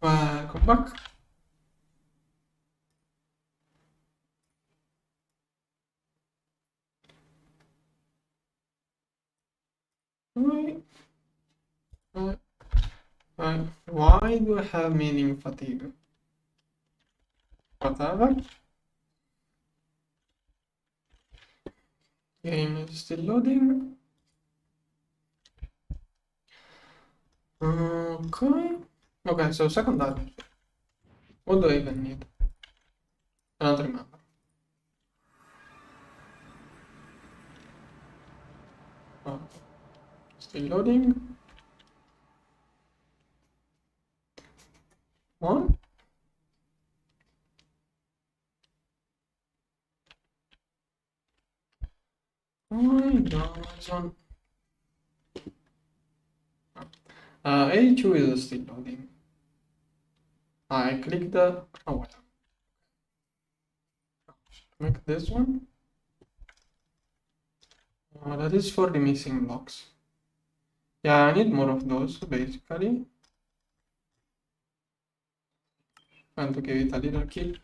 Welcome back. Why do I have meaning fatigue? Whatever. Game is still loading. Okay, so second item. What do I even need? I don't remember. Oh, still loading. One. Why doesn't A2 is still loading. I click the make this one. That is for the missing blocks. Yeah, I need more of those basically. And to give it a little kick.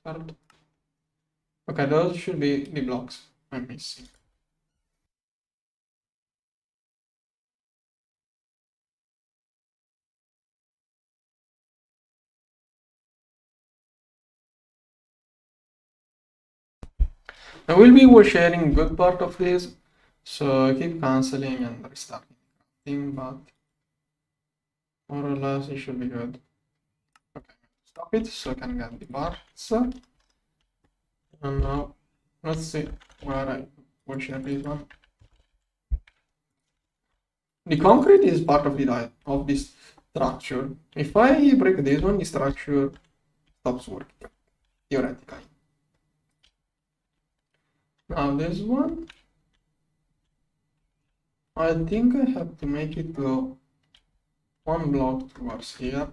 Okay, those should be the blocks I'm missing. I will be sharing good part of this, so I keep canceling and restarting, but more or less it should be good. Okay, stop it so I can get the parts. And now let's see where I will share this one. The concrete is part of this structure. If I break this one, the structure stops working, theoretically. Now this one, I think I have to make it go one block towards here.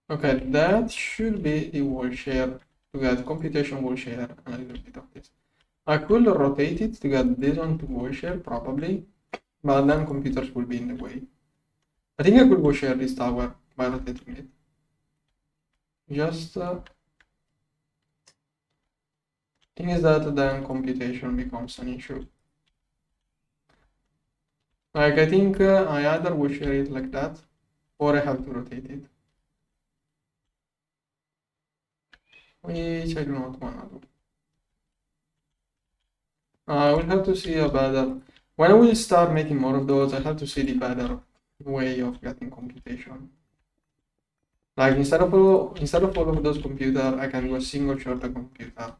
Okay, that should be the wall share to get computation wall share and a little bit of this. I could rotate it to get this one to wall share probably, but then computers will be in the way. I think I could wall share this tower by rotating it. Just thing is that then computation becomes an issue. Like I think I either wall share it like that, or I have to rotate it. Which I do not want to do. I will have to see a better. When I will start making more of those, I have to see the better way of getting computation. Like instead of all of those computers, I can do a single shorter computer.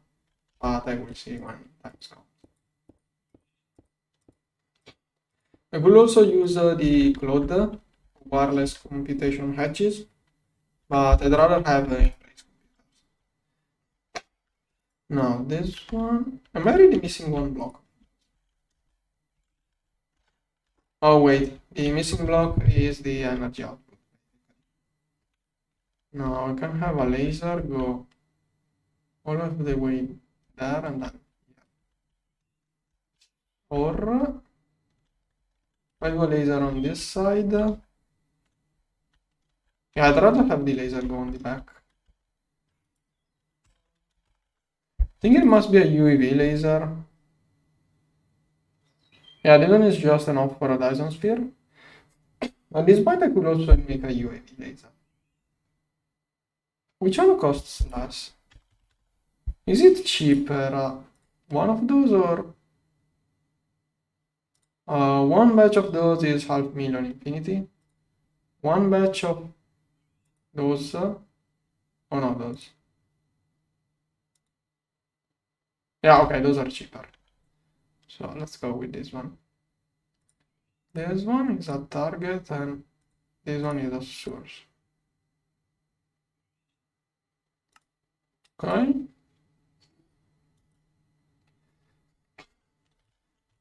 But I will see when times come. I will also use the cloud wireless computation hedges, but I'd rather have in-place computers. Now this one, I'm already missing one block. Oh wait, the missing block is the energy output. Now I can have a laser go all of the way there and then here. Or I do a laser on this side. Yeah, I'd rather have the laser go on the back. I think it must be a UEV laser. Yeah, this one is just enough for a dysonsphere. At this point, I could also make a UAV laser. Which one costs less? Is it cheaper? One of those or one batch of those is 500,000 infinity. One batch of those, oh no, those. Yeah, okay, those are cheaper. So let's go with this one. This one is a target and this one is a source. Okay.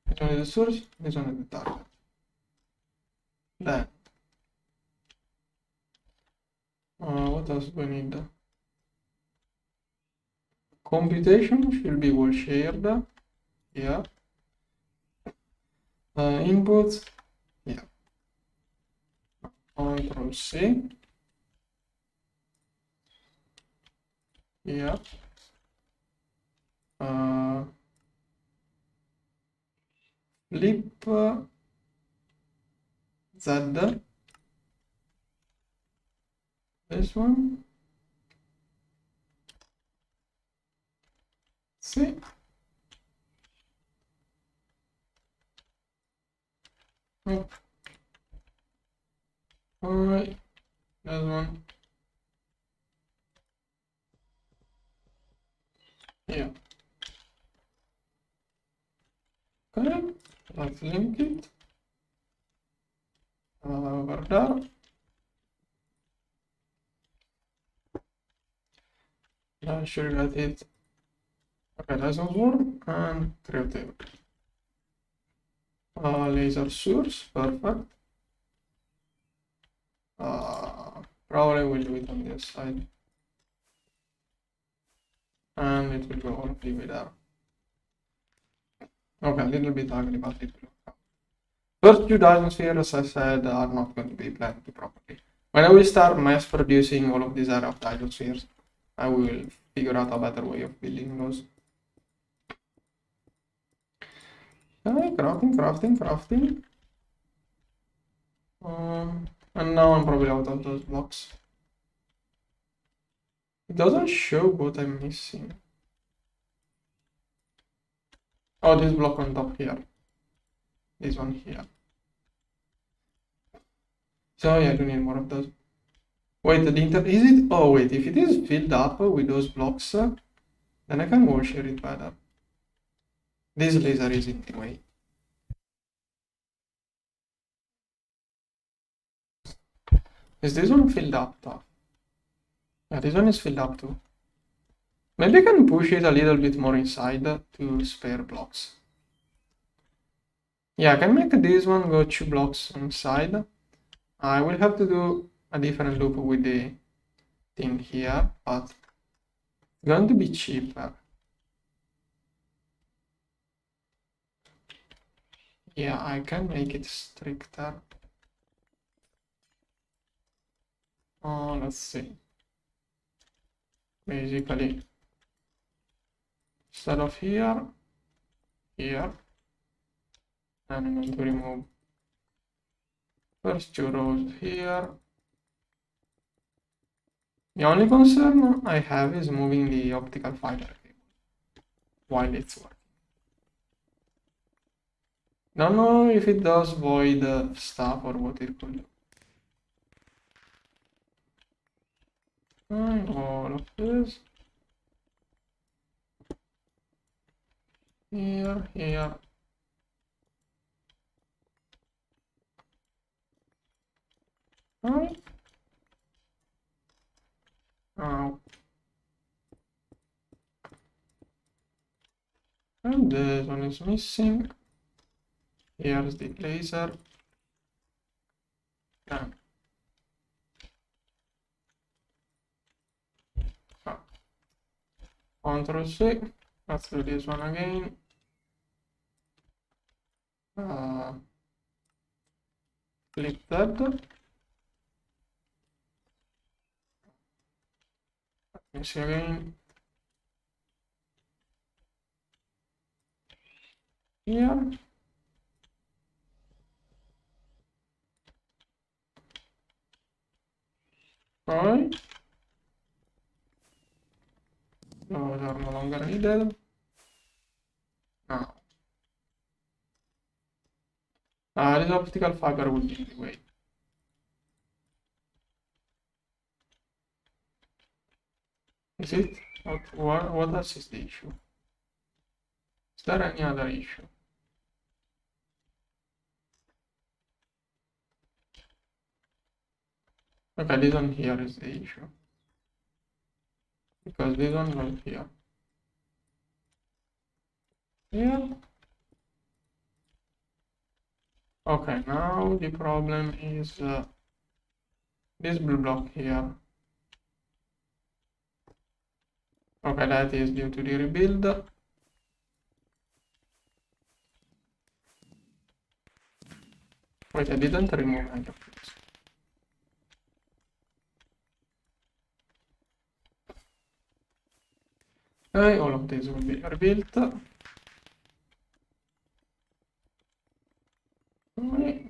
This one is the source, this one is the target. Then, what else do we need? Computation should be well shared. Yeah. Inputs. Yeah. Control C. Yeah. Flip Z. This one. C. Nope. Alright. This one. Yeah. Okay. Let's link it. Over there. I should get it. Okay, license work and creative. Laser source, perfect. Probably will do it on this side. And it will go on PV there. Okay, a little bit ugly, but it will come. First two dysonspheres, as I said, are not going to be blended properly. When I will start mass producing all of these area of dysonspheres, I will figure out a better way of building those. Okay, crafting. And now I'm probably out of those blocks. It doesn't show what I'm missing. Oh, this block on top here. This one here. So yeah, I do need more of those. Wait, is it? Oh wait, if it is filled up with those blocks, then I can washer it better. This laser is in the way. Is this one filled up though? Yeah, this one is filled up too. Maybe I can push it a little bit more inside to spare blocks. Yeah, I can make this one go 2 blocks inside. I will have to do a different loop with the thing here, but it's going to be cheaper. Yeah, I can make it stricter. Let's see. Basically, instead of here, and I'm going to remove first 2 rows here. The only concern I have is moving the optical fiber cable while it's working. Don't know if it does void stuff or what it could do. All of this. Here. Alright. Now. And this one is missing. Here's the laser. Done. Ctrl C. Let's do this one again. Flip that. Let me see again. Here. Alright. Those are no longer needed. Now. This optical fiber will be in the way. Is it? What else is the issue? Is there any other issue? Okay, this one here is the issue. Because this one goes here. Here. Okay, now the problem is this blue block here. Okay, that is due to the rebuild. Wait, I didn't remove any of this. Okay, all of these will be rebuilt. Okay.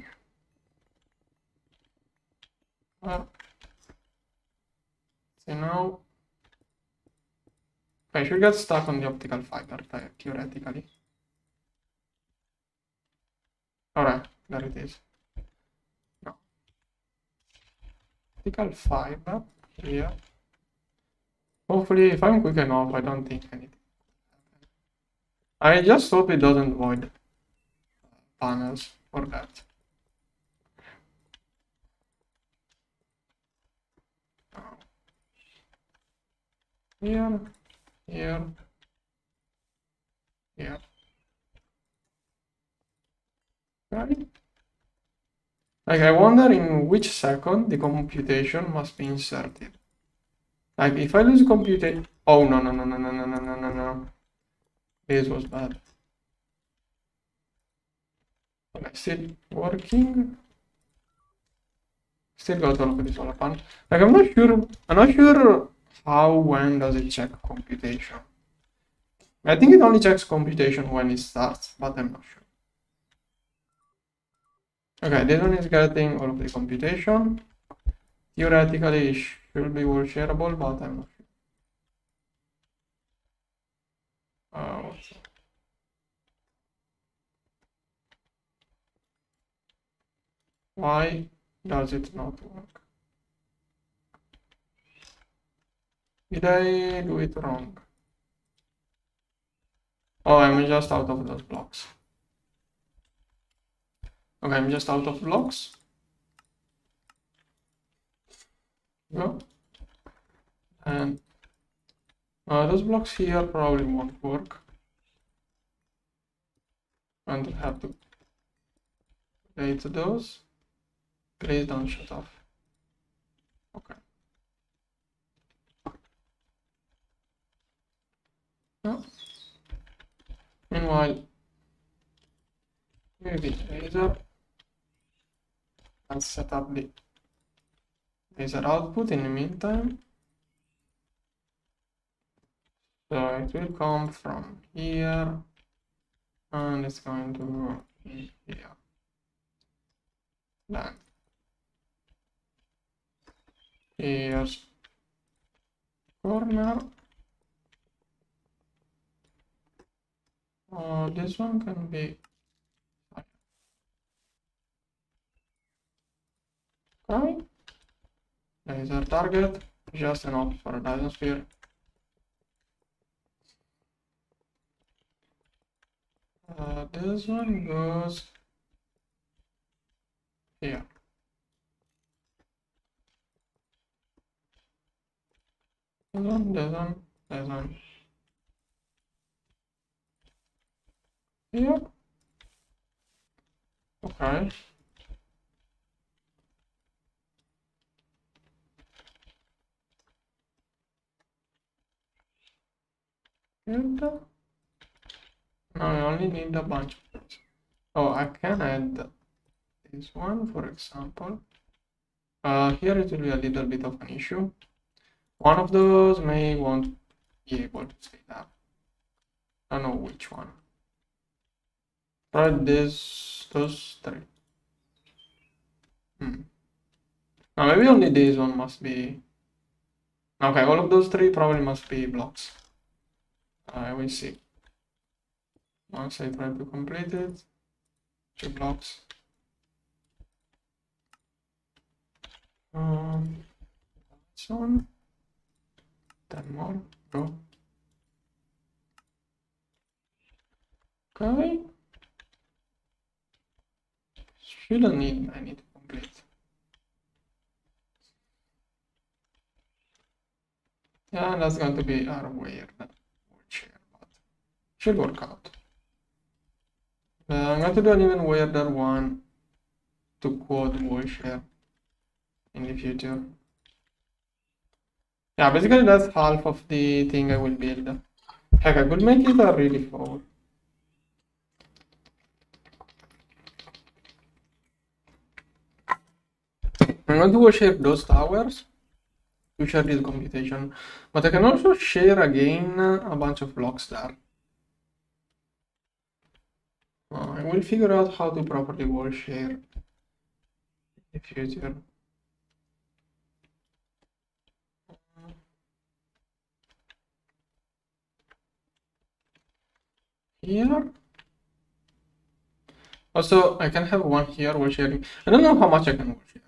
So now I should get stuck on the optical fiber theoretically. Alright, there it is. No. Optical fiber here. Hopefully, if I'm quick enough, I don't think anything. I just hope it doesn't void panels for that. Here, here, here. Right? Like, I wonder in which second the computation must be inserted. Like, if I lose computation... Oh, no, no, no, no, no, no, no, no, no, no. This was bad. But still working. Still got all of the solar panel. Like, I'm not sure how, when does it check computation. I think it only checks computation when it starts, but I'm not sure. Okay, this one is getting all of the computation. Theoretically, it should be all shareable, but I'm not sure. What's that? Why does it not work? Did I do it wrong? Oh, I'm just out of those blocks. Okay, I'm just out of blocks. Go. And those blocks here probably won't work. And I have to delete those. Please don't shut off. Okay. No. Meanwhile, maybe laser and set up the laser output in the meantime. So it will come from here and it's going to go in here. Then here's corner. This one can be okay. Laser target, just enough for a dysonsphere. This one goes here. This one, this one, this one. Here. Okay. And now I only need a bunch of those. Oh, I can add this one, for example. Here it will be a little bit of an issue. One of those may won't be able to scale up. I don't know which one. Try those three. Now maybe only this one must be. Okay, all of those three probably must be blocks. I will see. Once I try to complete it, 2 blocks. This one. 10 more. Go. Okay. Shouldn't need many to complete. Yeah, that's going to be our weird share, but should work out. I'm going to do an even weirder one to quad wall share in the future. Yeah, basically that's half of the thing I will build. Heck, I could make it a really forward. I'm going to share those towers to share this computation, but I can also share again a bunch of blocks there. I will figure out how to properly wall share in the future. Here. Also, I can have one here while sharing. I don't know how much I can wall share.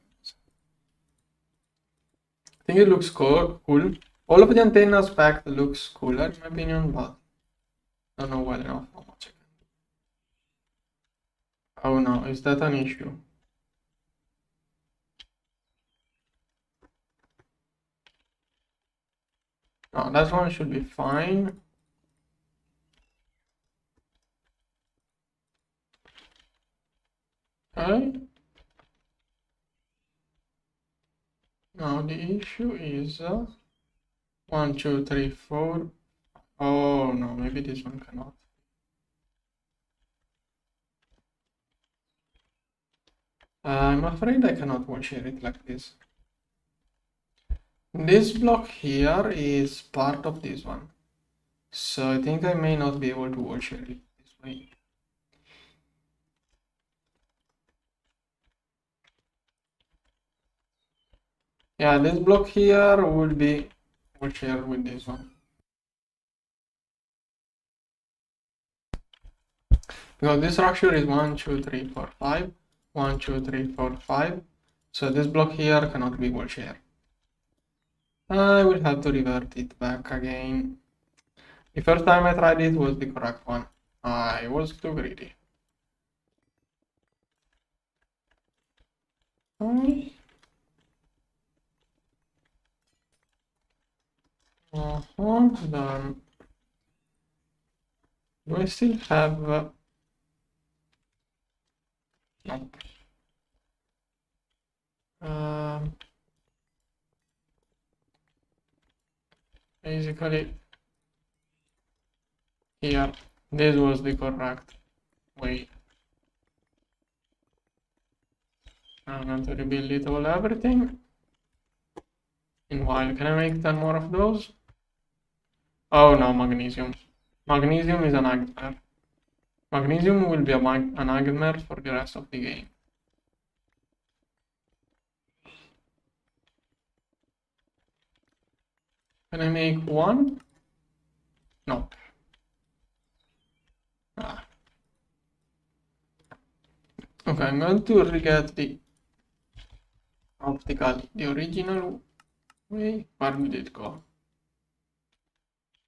I think it looks cool. All of the antennas packed looks cooler in my opinion, but I don't know well enough how much I can. Oh no, is that an issue? No, that one should be fine. Okay. Now the issue is 1, 2, 3, 4. Oh no, maybe this one cannot. I'm afraid I cannot wall share it like this. This block here is part of this one, so I think I may not be able to wall share it this way. Yeah, this block here would be wall shared with this one. Because this structure is 1, 2, 3, 4, 5. 1, 2, 3, 4, 5. So this block here cannot be wall shared. I will have to revert it back again. The first time I tried it was the correct one. I was too greedy. Done. Do I still have... Nope. Basically, here, this was the correct way. I'm going to rebuild it all, everything. Meanwhile, can I make 10 more of those? Oh no, magnesium. Magnesium is a nightmare. Magnesium will be a nightmare for the rest of the game. Can I make one? No. Ah. Okay, I'm going to re-get the optical the original way. Where did it go?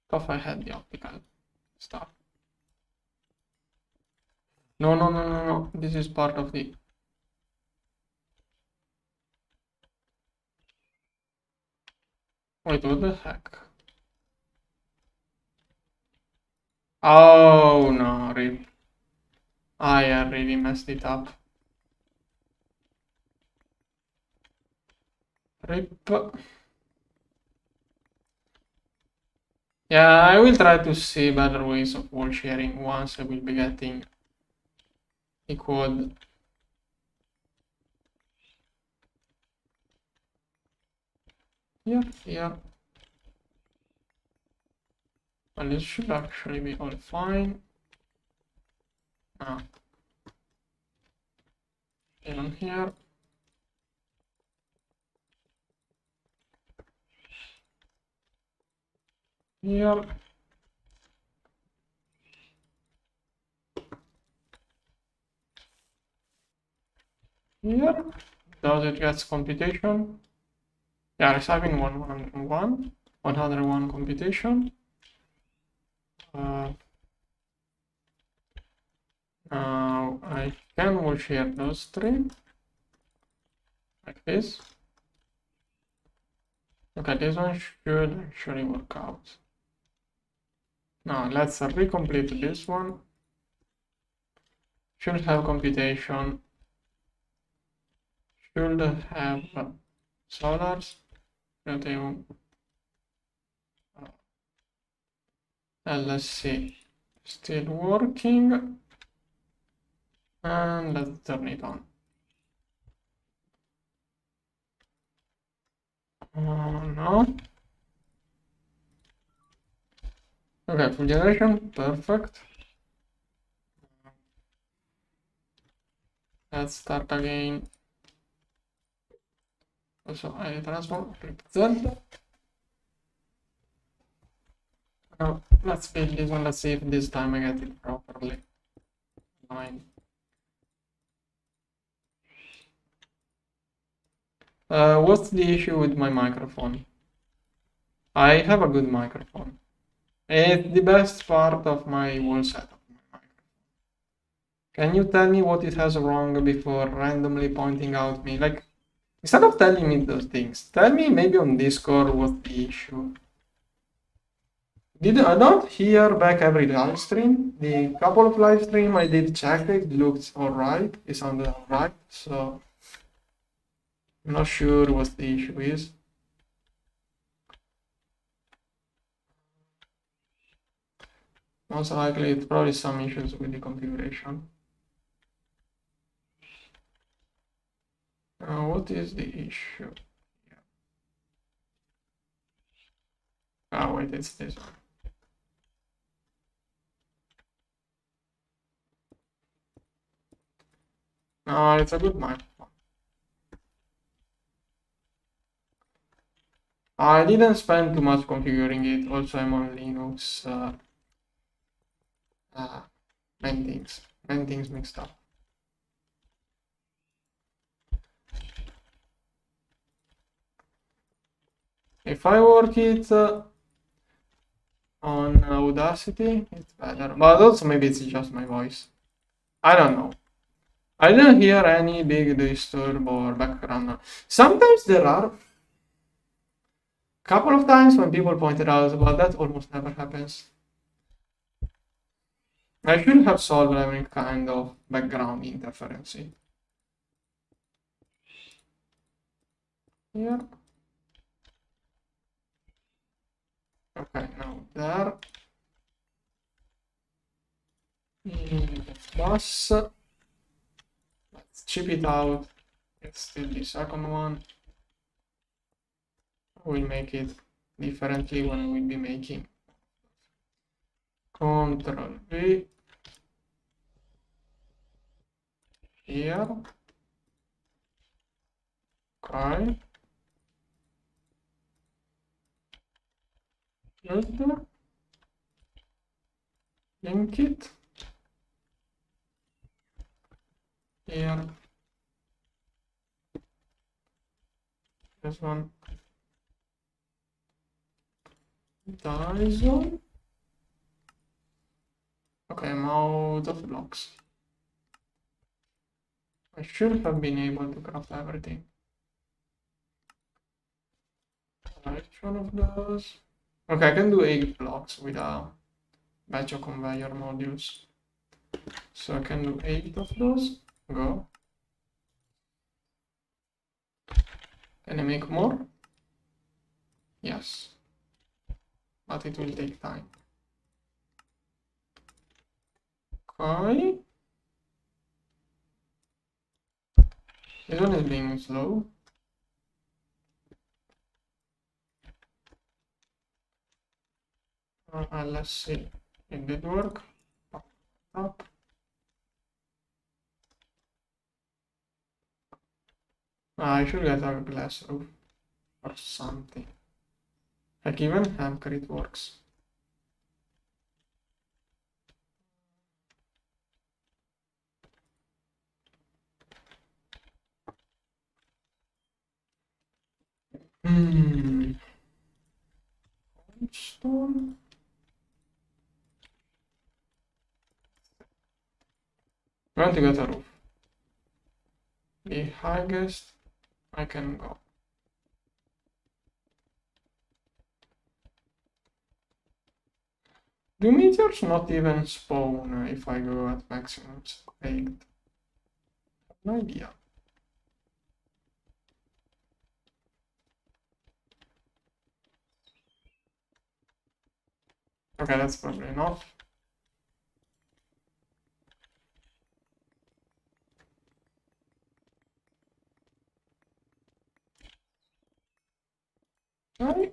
Thought I had the optical stuff. No. This is part of the... Wait, what the heck? Oh no, rip. I really messed it up. Rip. Yeah, I will try to see better ways of wall sharing once I will be getting a quad. Here. Well, this should actually be all fine. Even here. Here. Here. Does it get computation? Yeah, it's having 101 computation. Now I can wall share those three like this. Okay, this one should actually work out. Now let's recomplete this one. Should have computation. Should have solars. LSC still working. And let's turn it on. No. Okay, full generation, perfect. Let's start again. Also, I transform, click Z. Now, let's build this one. Let's see if this time I get it properly. 9. What's the issue with my microphone? I have a good microphone. It's the best part of my whole setup. Can you tell me what it has wrong before randomly pointing out me? Like, instead of telling me those things, tell me maybe on Discord what's the issue. I don't hear back every live stream. The couple of live stream I did check it looked alright. It sounded alright, so I'm not sure what the issue is. Most likely it's probably some issues with the configuration. What is the issue? Oh wait, it's this one. No, it's a good microphone. I didn't spend too much configuring it. Also, I'm on Linux. Many things mixed up. If I work it on Audacity, it's better. But also maybe it's just my voice. I don't know. I didn't hear any big disturb or background noise. Sometimes there are. Couple of times when people pointed out, but that almost never happens. I should have solved any kind of background interference here. Okay, now there. Bus. Let's chip it out. It's still the second one. We'll make it differently when we'll be making. Control V. Here. Okay. Good. Link it. Here. This one. Dyson. Okay, I'm out of blocks. I should have been able to craft everything. Each one of those. Okay, I can do 8 blocks with a batch of conveyor modules. So I can do 8 of those. Go. Can I make more? Yes. But it will take time. Okay. This one is being slow. Let's see. It did work. Up. I should get a glass roof or something. Like even Hamker works. Stone. I want to get a roof. The highest I can go. Do meteors not even spawn if I go at maximum speed? No idea. Okay, that's probably enough. Okay.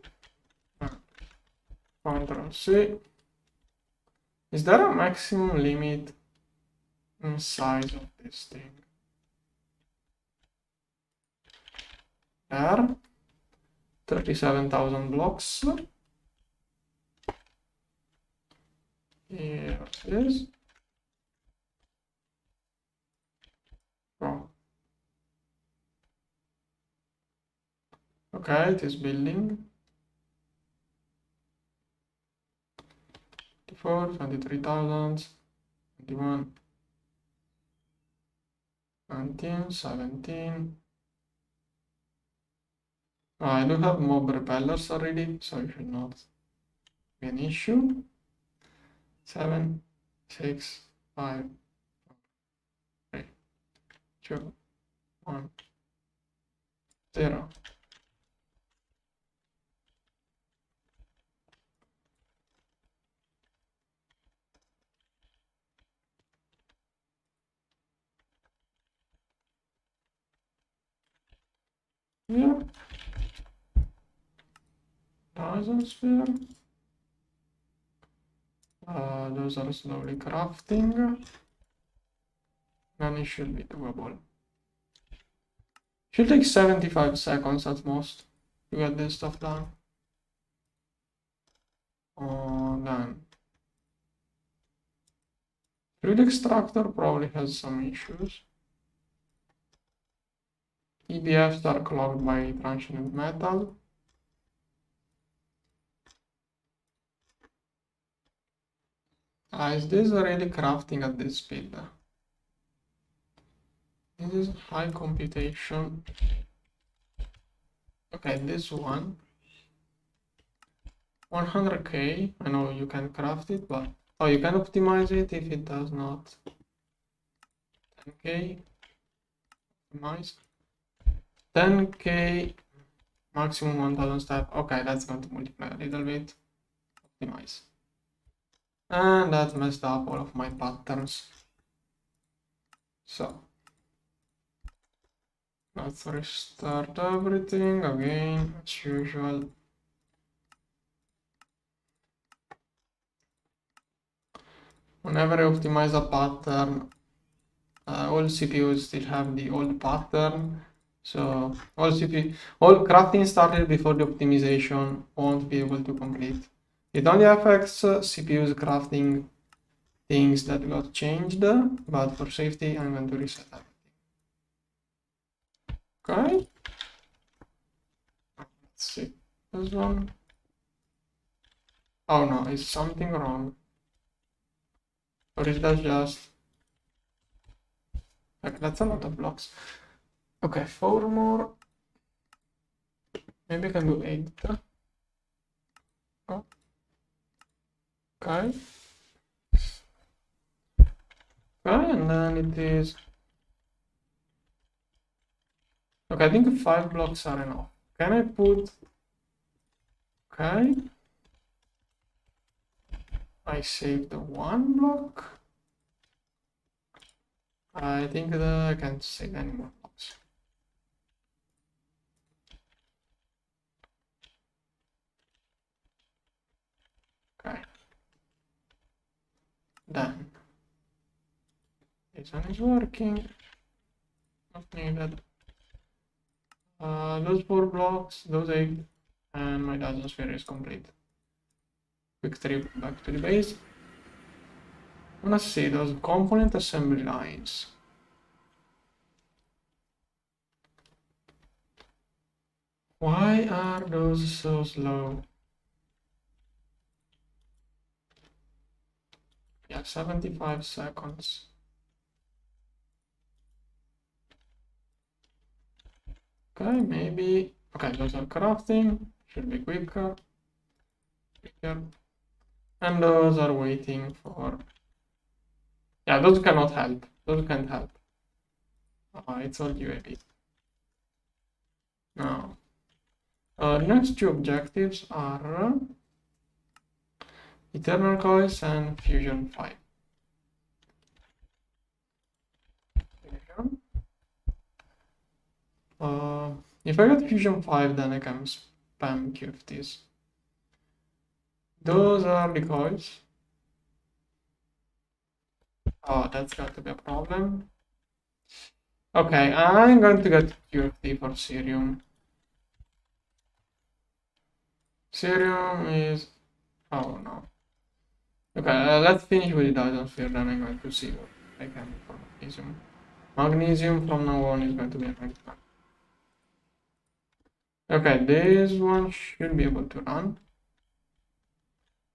Control C. Is there a maximum limit in size of this thing? There. 37,000 blocks. Here it is. Oh. Okay, it is building. 24, 23,000, 21, 19, 17. I do have mob repellers already, so it should not be an issue. 7, 6, 5, 3, 2, 1, 0. Yeah. Dysonsphere. Those are slowly crafting. Then it should be doable. Should take 75 seconds at most to get this stuff done. Then Grid extractor probably has some issues. EBFs are clogged by transient metal. Is this really crafting at this speed? This is high computation. Okay, this one. 100k. I know you can craft it, but oh, you can optimize it if it does not. 10k. Optimize. 10k. Maximum 1000 step. Okay, that's going to multiply a little bit. Optimize. And that messed up all of my patterns. So let's restart everything again as usual. Whenever I optimize a pattern, all CPUs still have the old pattern. So all crafting started before the optimization won't be able to complete. It only affects CPUs crafting things that got changed, but for safety, I'm going to reset everything. Okay. Let's see this one. Oh no, is something wrong? Or is that just... Like, that's a lot of blocks. Okay, 4 more. Maybe I can do 8. Oh. Okay. Okay, and then it is... Okay, I think 5 blocks are enough. Can I put... Okay. I saved 1 block. I think that I can't save any more blocks. Okay. Then this one is working. Not needed. Those 4 blocks, those 8, and my dysonsphere is complete. Quick trip back to the base. Let's see those component assembly lines. Why are those so slow? Yeah, 75 seconds. Okay, maybe. Okay, those are crafting. Should be quicker. And those are waiting for... Yeah, those cannot help. Those can't help. It's all UAV. Now, the next 2 objectives are Eternal Coils and Fusion 5. If I get Fusion 5, then I can PAM QFTs. Those are the coils. Oh, that's got to be a problem. Okay, I'm going to get QFT for Cerium. Cerium is... oh no. Okay, let's finish with the dysonsphere, then I'm going to see what I can do for magnesium. Magnesium from now on is going to be a nice one. Okay, this one should be able to run.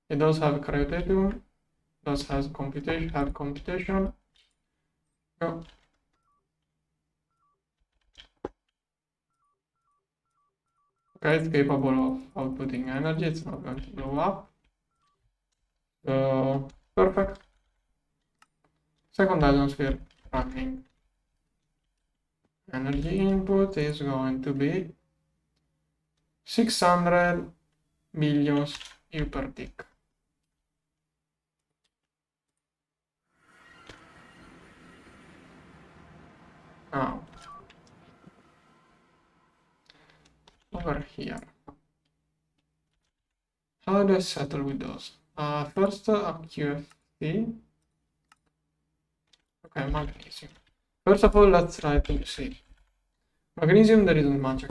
It does have cryotatium, does have computation. Go. Okay, it's capable of outputting energy, it's not going to blow up. So, perfect. Second dysonsphere running. Energy input is going to be 600 millions U per tick. Now, over here. How do I settle with those? First, a QFT. Okay, magnesium. First of all, let's try to see. Magnesium, there isn't much.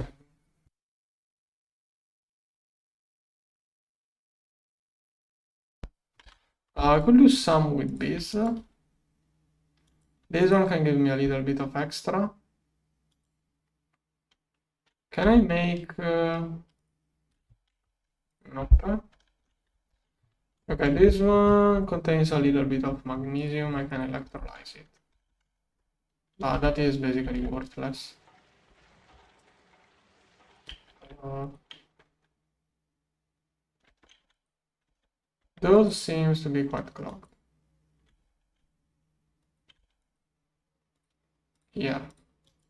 I could do some with this. This one can give me a little bit of extra. Can I make... nope. Okay, this one contains a little bit of magnesium. I can electrolyze it. But that is basically worthless. Those seems to be quite clogged. Here,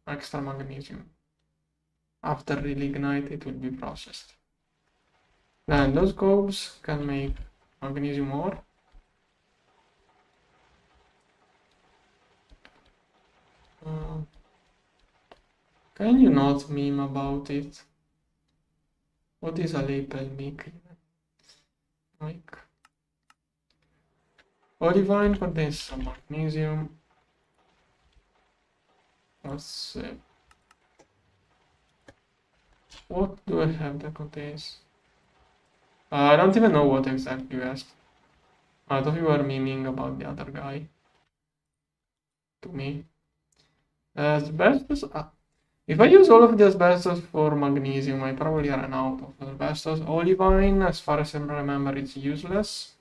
extra magnesium. After relignite, it will be processed. Then those cobes can make magnesium ore. Can you not meme about it? What is a lapel mic? Like, olivine contains some magnesium. Let's see. What do I have that contains? I don't even know what exactly you asked. I thought you were memeing about the other guy. To me. Asbestos. If I use all of the asbestos for magnesium, I probably run out of asbestos. Olivine, as far as I remember, it's useless.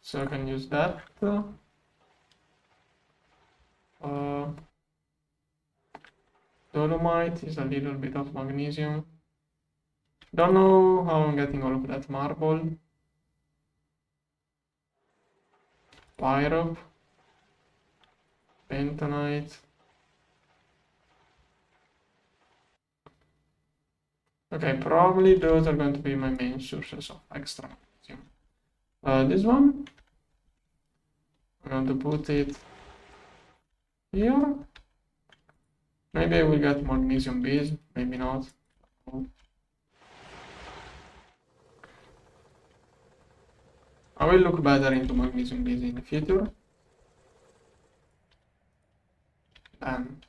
So I can use that. Dolomite is a little bit of magnesium. Don't know how I'm getting all of that marble. Pyrope. Bentonite. Okay, probably those are going to be my main sources of extra magnesium. This one, I'm going to put it here. Maybe I will get magnesium bees, maybe not. I will look better into magnesium bees in the future. Then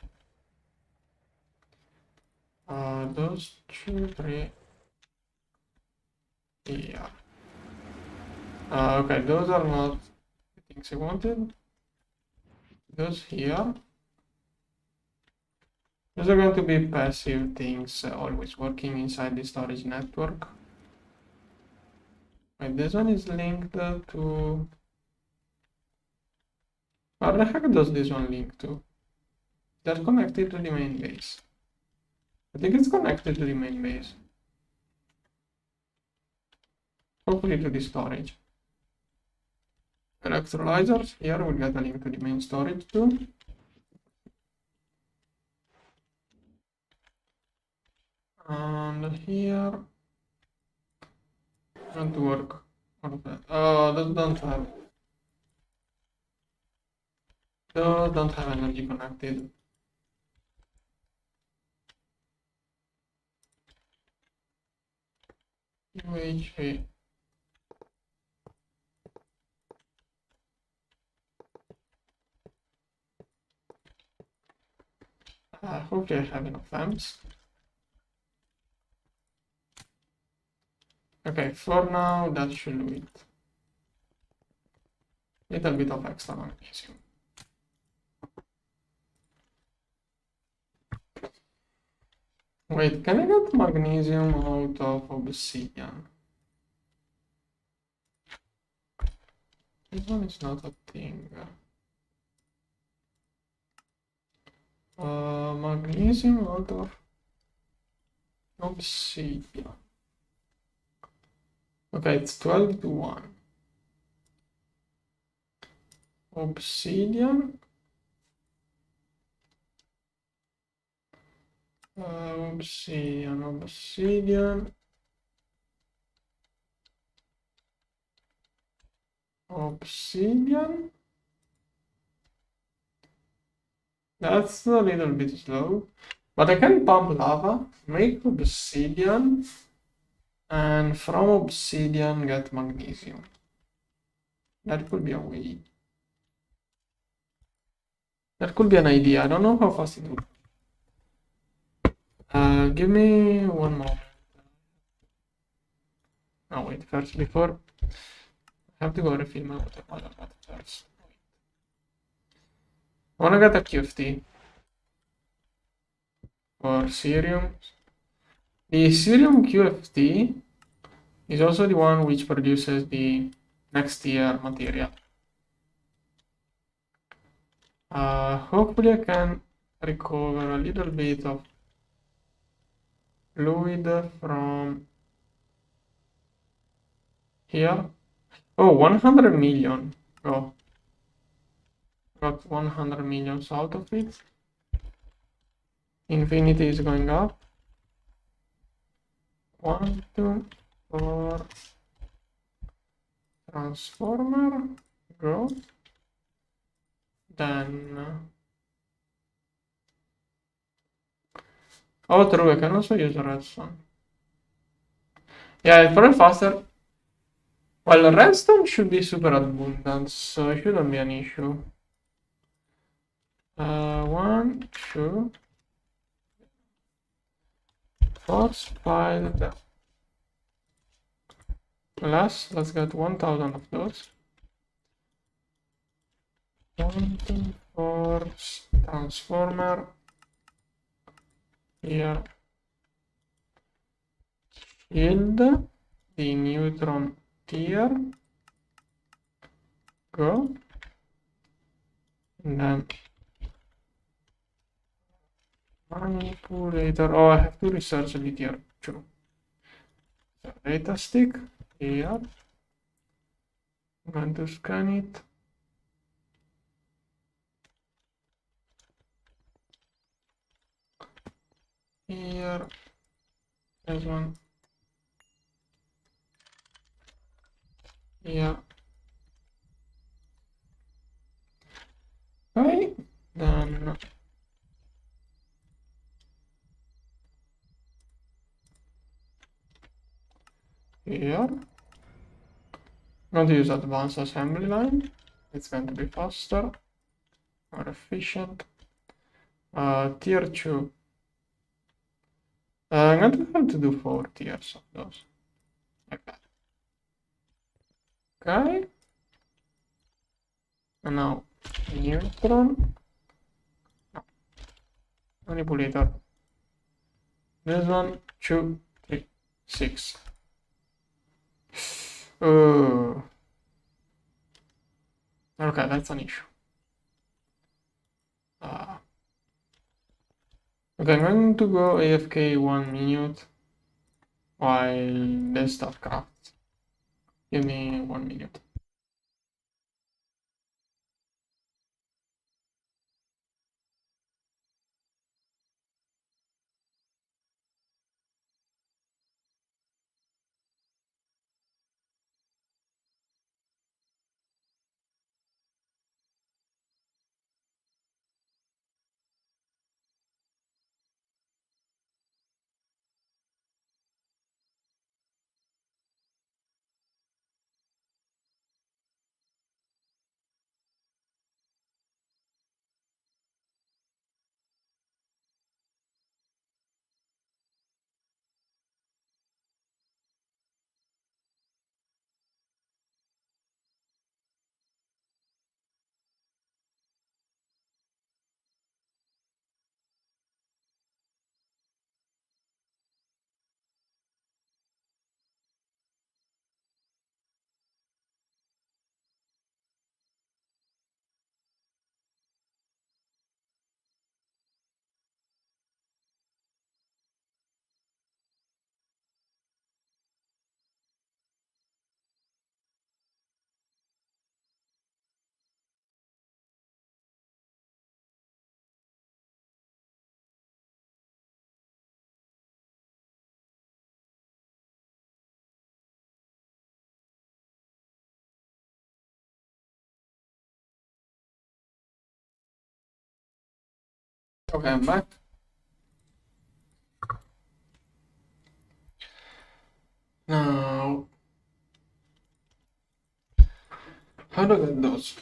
those 2, 3 here. Okay, those are not the things I wanted. Those here. Those are going to be passive things always working inside the storage network. Wait, this one is linked to... Where the heck does this one link to? They're connected to the main base. I think it's connected to the main base. Hopefully to the storage. Electrolyzers, here we'll get a link to the main storage too. And here, want to work on that. Those don't have energy connected. 2HV. Hopefully I have enough amps. Okay, for now that should do it. Little bit of extra magnesium. Wait, can I get magnesium out of obsidian? This one is not a thing. Magnesium out of obsidian. Okay, it's 12 to 1. Obsidian. Obsidian. That's a little bit slow. But I can pump lava, make obsidian, and from obsidian get magnesium. That could be a way. That could be an idea. I don't know how fast it will. Give me one moment. Oh wait, first before I have to go refill my water bottle first. I wanna get a QFT for cerium. The cerium QFT is also the one which produces the next tier material. Hopefully I can recover a little bit of fluid from here. Oh, 100 million. Oh, got 100 million out of it. Infinity is going up. 1, 2, 4. Transformer. Go. Then. Oh, true. I can also use redstone. Yeah, it's probably faster. Well, redstone should be super abundant, so it shouldn't be an issue. 1, 2. Force 5. Plus, let's get 1000 of those. 1, force transformer. Here. Shield. The neutron tier. Go. And then manipulator. Oh, I have to research the tier 2. So data stick here. I'm going to scan it. Here. There's one. Here. Okay. Then here. I'm going to use advanced assembly line. It's going to be faster, more efficient. Tier 2. I'm going to have to do 4 tiers of those. Like that. Okay. And now neutron. No. Manipulator. This one, 2, 3, 6. Okay, that's an issue. Okay, I'm going to go AFK 1 minute while this stuff crafts. Give me 1 minute. Okay, I'm back. Now, how do I get those?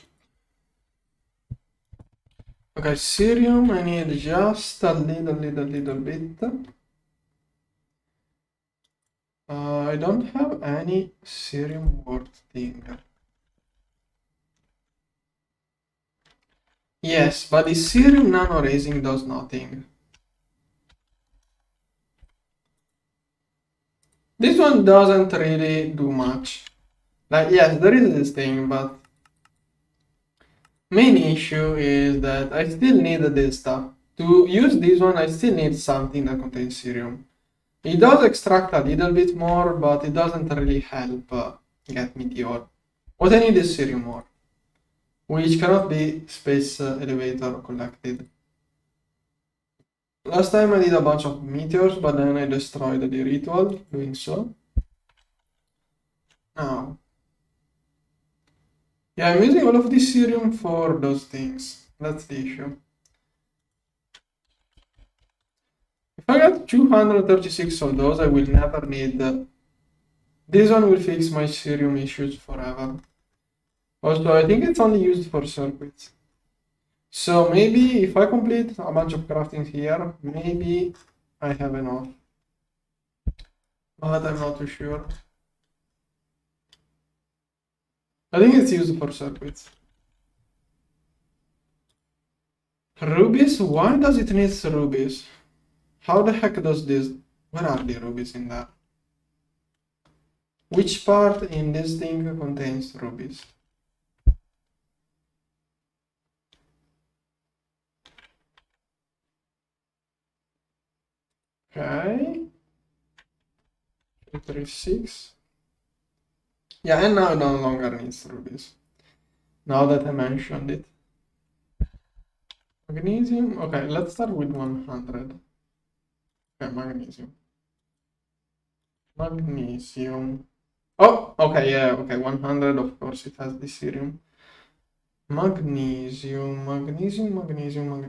Okay, Cerium, I need just a little bit. I don't have any Cerium word thing. Yes, but the Cerium nano raising does nothing. This one doesn't really do much. Like, yes, there is this thing, but main issue is that I still need this stuff. To use this one, I still need something that contains Cerium. It does extract a little bit more, but it doesn't really help get Meteor. What I need is Cerium ore, which cannot be space elevator collected. Last time I did a bunch of meteors, but then I destroyed the ritual doing so. Now, yeah, I'm using all of this Cerium for those things. That's the issue. If I get 236 of those, I will never need this one will fix my Cerium issues forever. Also, I think it's only used for circuits. So maybe if I complete a bunch of crafting here, maybe I have enough. But I'm not too sure. I think it's used for circuits. Rubies? Why does it need rubies? How the heck does this? Where are the rubies in there? Which part in this thing contains rubies? Okay. 336. Yeah, and now it no longer needs rubies. Now that I mentioned it. Magnesium. Okay, let's start with 100. Okay, magnesium. Magnesium. Oh, okay, yeah, okay, 100, of course, it has the Cerium. Magnesium.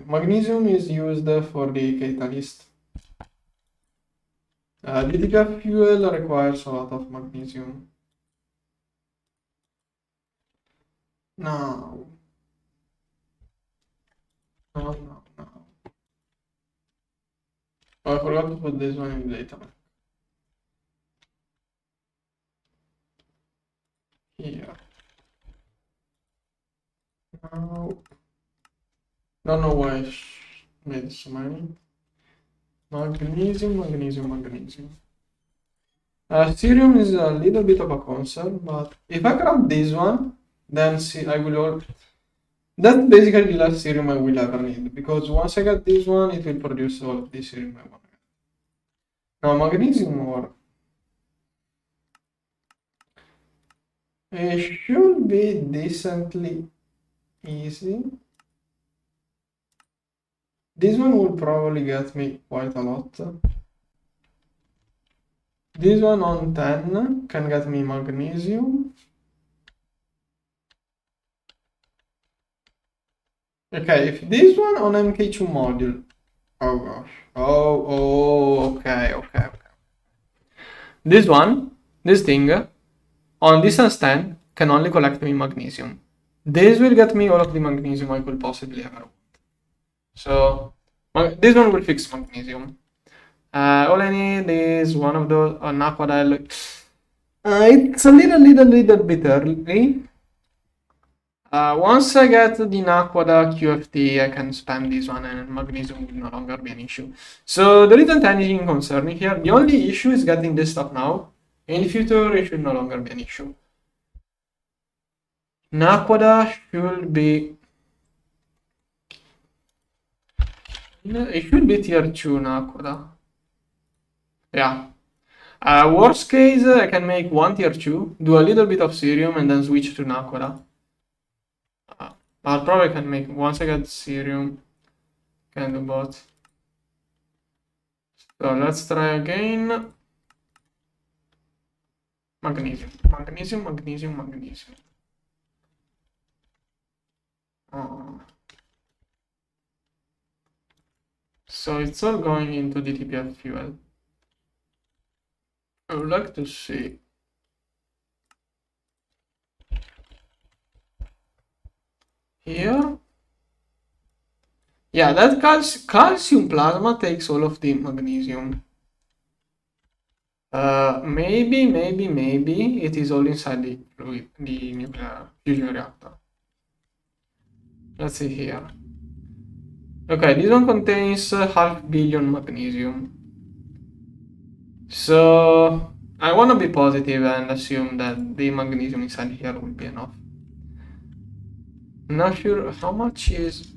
Magnesium is used for the catalyst. DTF fuel requires a lot of magnesium. No. No. Oh, I forgot to put this one in later. Here. Now. Don't know why I made so many. Magnesium. Cerium is a little bit of a concern, but if I grab this one, then see I will all. That's basically the last Cerium I will ever need, because once I get this one, it will produce all of the Cerium I want. Now magnesium ore. It should be decently easy. This one will probably get me quite a lot. This one on 10 can get me magnesium. Okay, if this one on MK2 module. Oh gosh. Okay. This thing, on distance 10 can only collect me magnesium. This will get me all of the magnesium I could possibly ever want. So, this one will fix magnesium. All I need is one of those, an aqua. It's a little bit early. Once I get the Naquada QFT, I can spam this one and magnesium will no longer be an issue. So there isn't anything concerning here. The only issue is getting this stuff now. In the future, it should no longer be an issue. Naquada should be... It should be tier 2 Naquada. Yeah. Worst case, I can make one tier 2, do a little bit of Cerium, and then switch to Naquada. I'll probably can make, once I get Cerium, can do both. So let's try again. Magnesium. So it's all going into the TPF fuel. I would like to see. Here. Yeah, that calcium plasma takes all of the magnesium. Maybe it is all inside the fluid, the nuclear fusion reactor. Let's see here. Okay, this one contains half billion magnesium. So I want to be positive and assume that the magnesium inside here will be enough. Not sure how much is.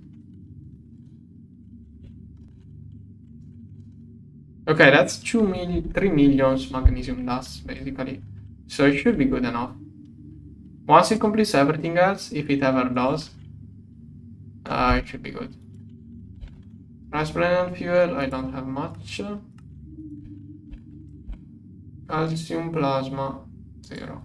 Okay, that's 3 millions magnesium dust basically. So it should be good enough. Once it completes everything else, if it ever does, it should be good. Rice bran fuel, I don't have much. Calcium plasma, 0.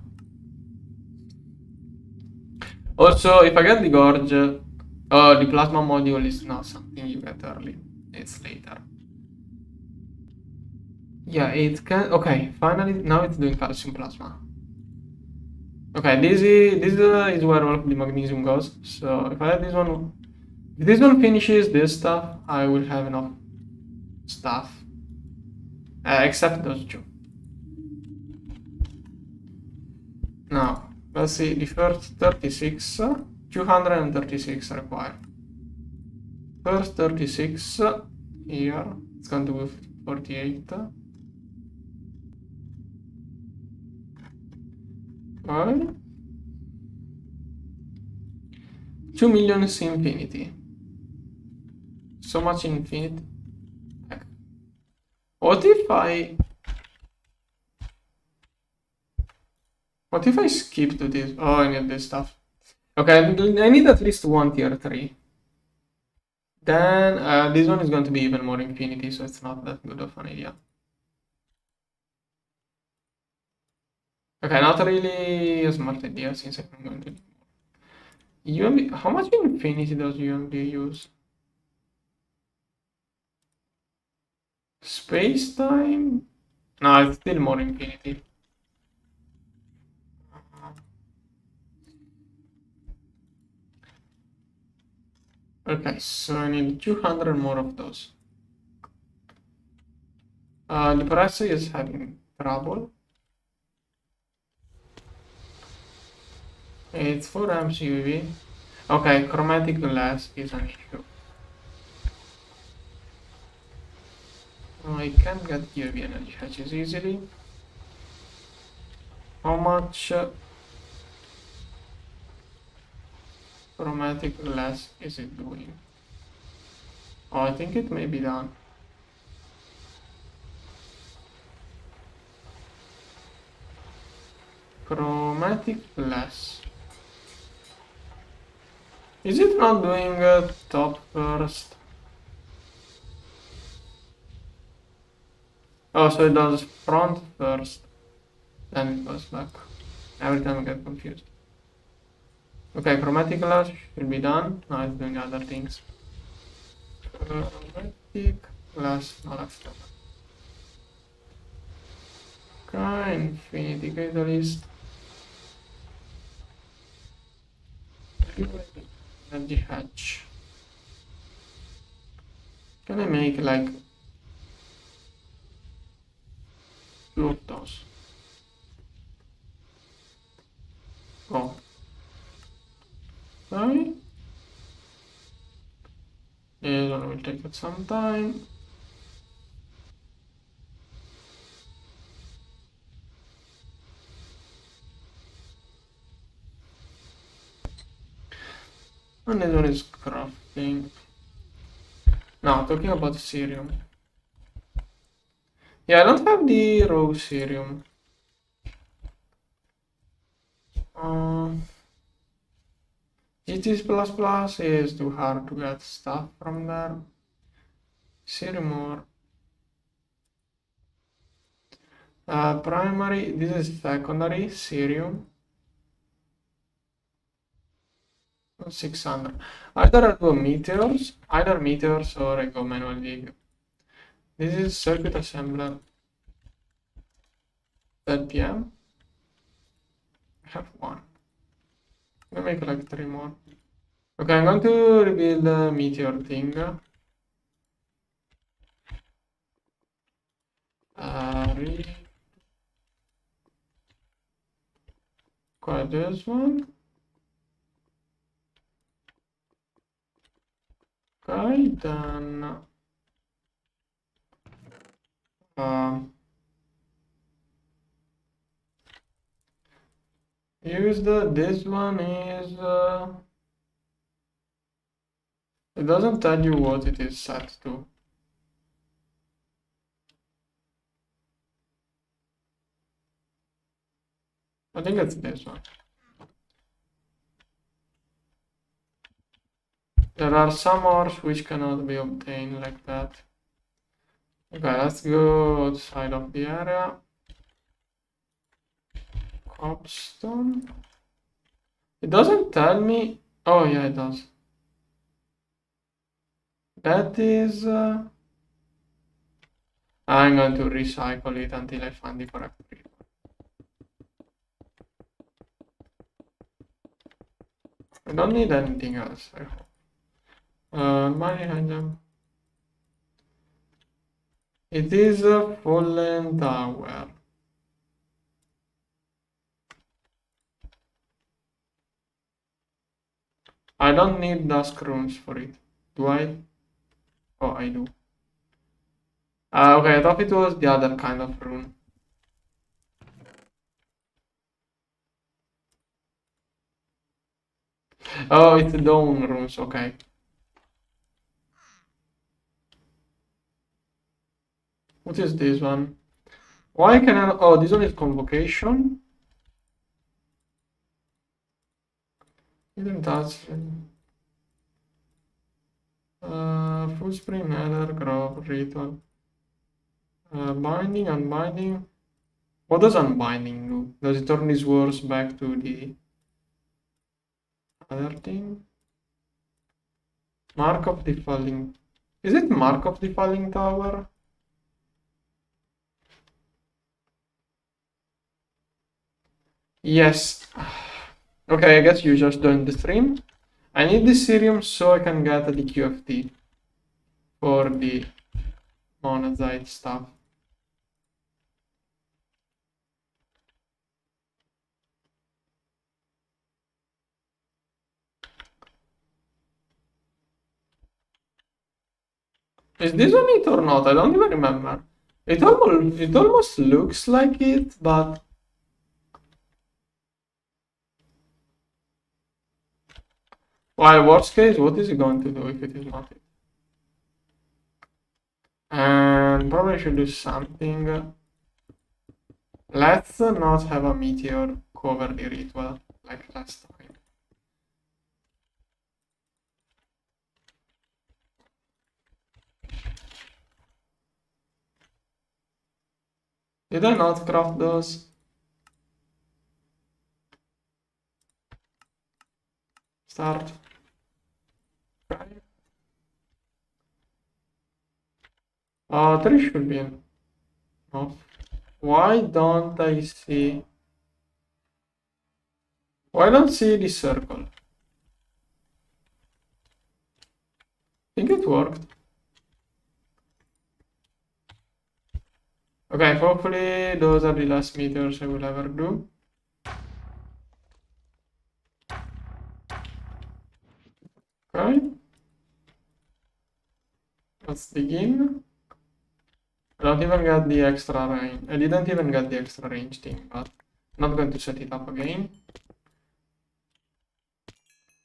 Also, if I get the gorge, the plasma module is not something you get early. It's later. Yeah, it can. Okay, finally, now it's doing calcium plasma. Okay, this is where all of the magnesium goes. So if I let this one, if this one finishes this stuff, I will have enough stuff. Except those two. Now, let's see, the first 36, 236 required. First 36 here, it's going to be 48. Okay. 2 million is infinity. So much infinity. What if I skip to this? Oh, I need this stuff. Okay, I need at least one tier 3. Then this one is going to be even more infinity, so it's not that good of an idea. Okay, not really a smart idea since I'm going to need more. UMB, how much infinity does UMB use? Space time? No, it's still more infinity. Okay, so I need 200 more of those. The press is having trouble. It's 4 amps UV. Okay, chromatic glass is an issue. I can't get UV energy hatches easily. How much chromatic glass is it doing? Oh, I think it may be done. Chromatic glass. Is it not doing top first? Oh, so it does front first, then it goes back. Every time I get confused. Okay, chromatic glass should be done. Now it's doing other things. Chromatic glass, no, that's not. Okay, infinity catalyst. Energy hatch. Can I make like 2 of those? Go. Okay. This one will take some time. And this one is crafting. Now, talking about cerium. Yeah, I don't have the raw cerium. GT++ is too hard to get stuff from there. Cerium ore. Primary, this is secondary, cerium. 600. Either I go meteors or I go manual dig. This is circuit assembler. 10 p.m. I have one. I'm gonna make like 3 more. Okay, I'm going to reveal the meteor thing. Quite this one. Okay, then use this one is it doesn't tell you what it is set to. I think it's this one. There are some ores which cannot be obtained like that. Okay, let's go outside of the area. Cobstone. It doesn't tell me. Oh yeah, it does. That is. I'm going to recycle it until I find the correct reason. I don't need anything else, I hope. Money item. It is a fallen tower. I don't need dusk runes for it. Do I? Oh, I do. Okay, I thought it was the other kind of rune. Oh, it's the dawn runes, okay. What is this one? Why can I... Oh, this one is convocation. Hidden touch. Full spring, nether, grove, ritual. Binding, unbinding. What does unbinding do? Does it turn his words back to the other thing? Mark of the falling. Is it Mark of the falling tower? Yes. Okay, I guess you just joined the stream. I need the serum so I can get the QFT for the monazite stuff. Is this on it or not? I don't even remember. It almost looks like it, but well, worst case, what is it going to do if it is not it? And probably should do something. Let's not have a meteor cover the ritual like last time. Did I not craft those? Start. Okay. 3 should be enough. Why don't I see? Why don't I see the circle? I think it worked. Okay, hopefully those are the last meteors I will ever do. Okay. Let's dig in. I don't even get the extra range. I didn't even get the extra range thing, but I'm not going to set it up again.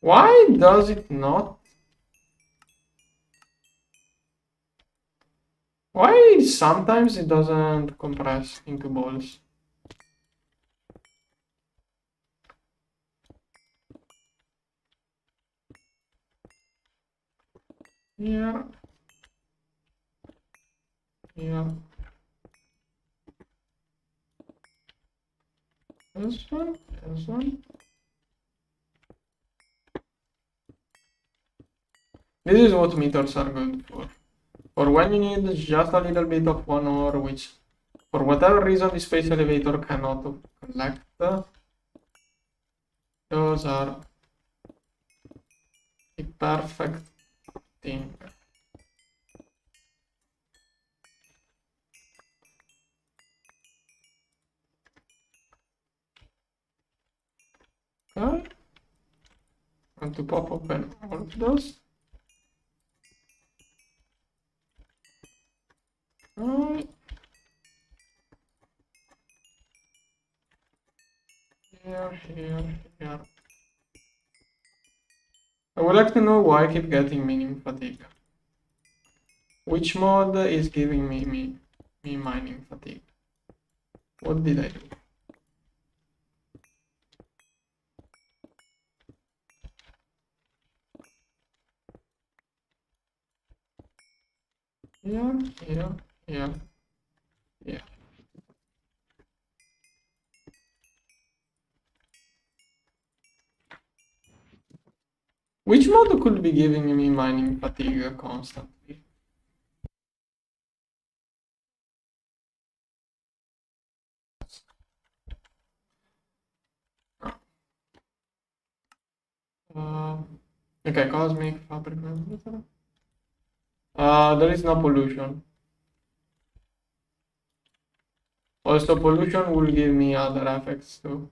Why does it not? Why sometimes it doesn't compress into balls? Here. Here. This one. This one. This is what meters are good for. for when you need just a little bit of one ore, which for whatever reason the space elevator cannot collect. Those are the perfect thing. Okay. And to pop open all of those. Right. Here. I would like to know why I keep getting mining fatigue. Which mod is giving me mining fatigue? What did I do? Here. Which mod could be giving me mining fatigue constantly? Okay, cosmic fabric. There is no pollution. Also, pollution will give me other effects too.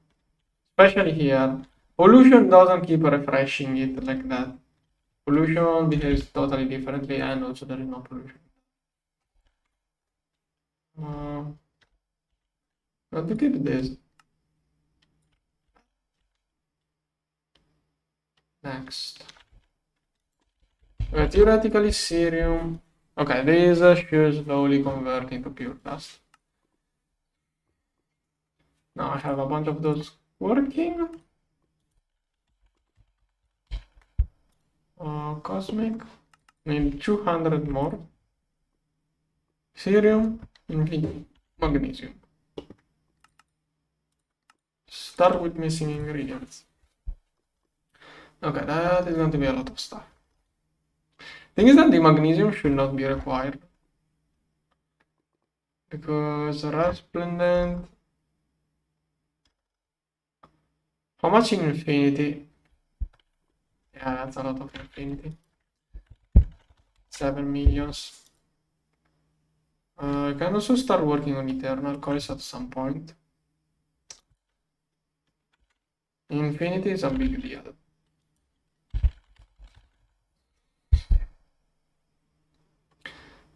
Especially here. Pollution doesn't keep refreshing it like that. Pollution behaves totally differently, and also there is no pollution. But to keep this. Next. Theoretically, cerium. Okay, these should slowly convert into pure dust. Now I have a bunch of those working. Cosmic. Need 200 more. Cerium, infinity, magnesium. Start with missing ingredients. Okay, that is going to be a lot of stuff. Thing is that the magnesium should not be required. Because resplendent. How much in infinity? Yeah, that's a lot of infinity. 7 millions. I can also start working on eternal coils at some point. Infinity is a big deal.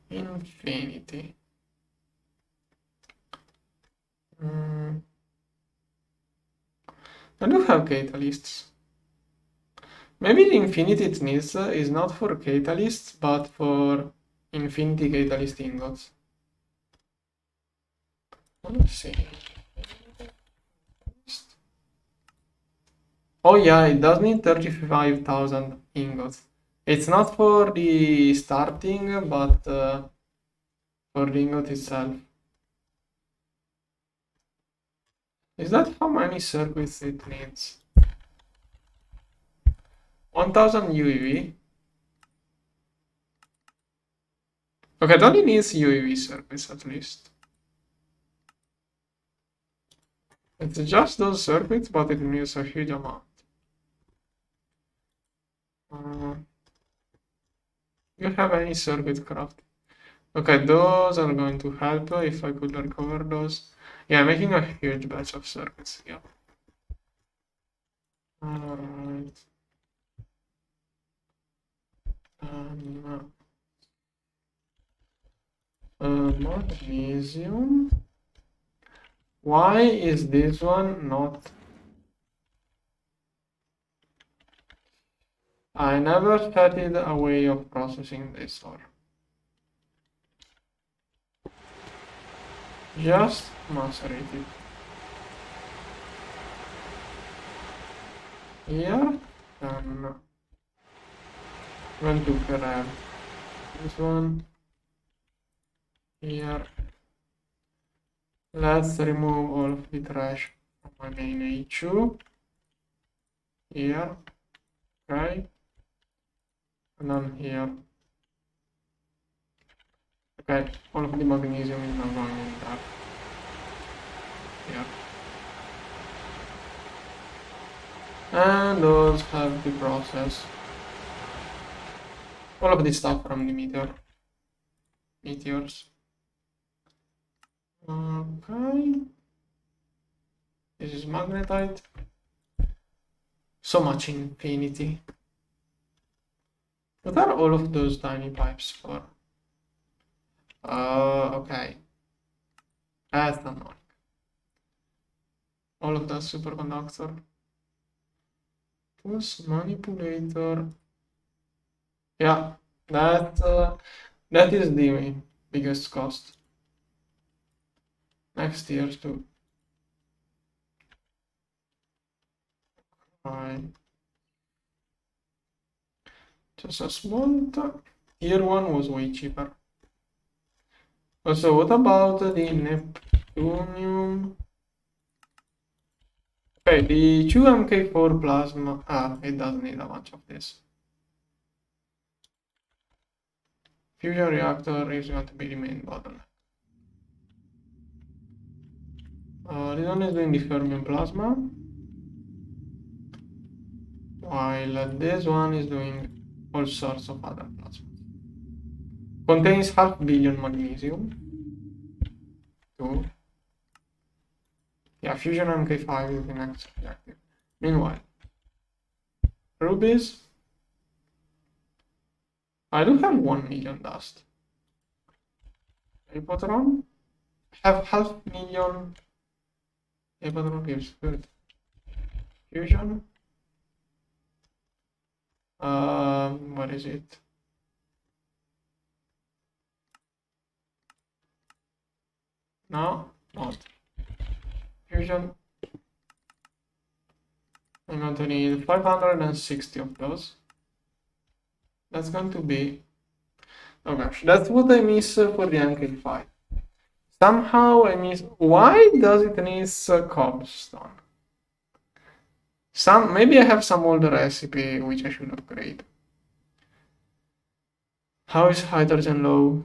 Infinity. I do have catalysts. Maybe the infinity it needs is not for catalysts, but for infinity catalyst ingots. Let's see. Oh yeah, it does need 35,000 ingots. It's not for the starting, but for the ingot itself. Is that how many circuits it needs? 1000 UEV. Okay, it only needs UEV circuits at least. It's just those circuits, but it needs a huge amount. Do you have any circuit craft? Okay, those are going to help if I could recover those. Yeah, making a huge batch of circuits. Yeah. Alright. Magnesium. Why is this one not? I never studied a way of processing this ore. Just macerate it. Here, then going to grab this one. Here. Let's remove all of the trash from my main HU. Here. Okay. And then here. Okay, all of the magnesium is now going in there. Here. And those have to process all of this stuff from the meteors. Okay. This is magnetite. So much infinity. What are all of those tiny pipes for? Okay. That's annoying. All of that superconductor. Plus manipulator. Yeah, that is the biggest cost. Next year too. Fine. Just a small Year one was way cheaper. Also, what about the Neptunium? Okay, the 2MK4 plasma. It doesn't need a bunch of this. Fusion reactor is going to be the main bottleneck. This one is doing the fermion plasma, while this one is doing all sorts of other plasma. Contains 500 million magnesium. 2. Yeah, fusion MK5 is the next objective. Meanwhile, rubies. I do have 1 million dust. Apotron. Have 500,000. Apotron gives good. Fusion. What is it? No, not. Fusion. I'm going to need 560 of those. That's going to be... Oh gosh, that's what I miss for the MK5. Somehow I miss... Why does it need cobblestone? Maybe I have some older recipe which I should upgrade. How is hydrogen low?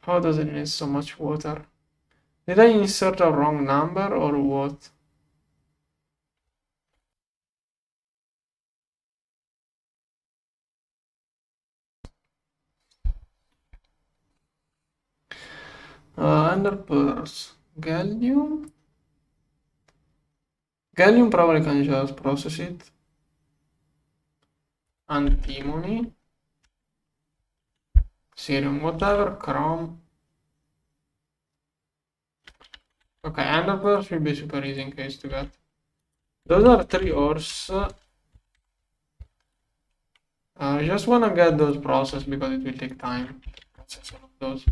How does it need so much water? Did I insert a wrong number or what? Under pearls. Gallium? Gallium probably can just process it. Antimony. Cerium, whatever, chrome. Okay, under pearls will be super easy in case to get. Those are 3 ores. I just wanna get those processed because it will take time to process all of those.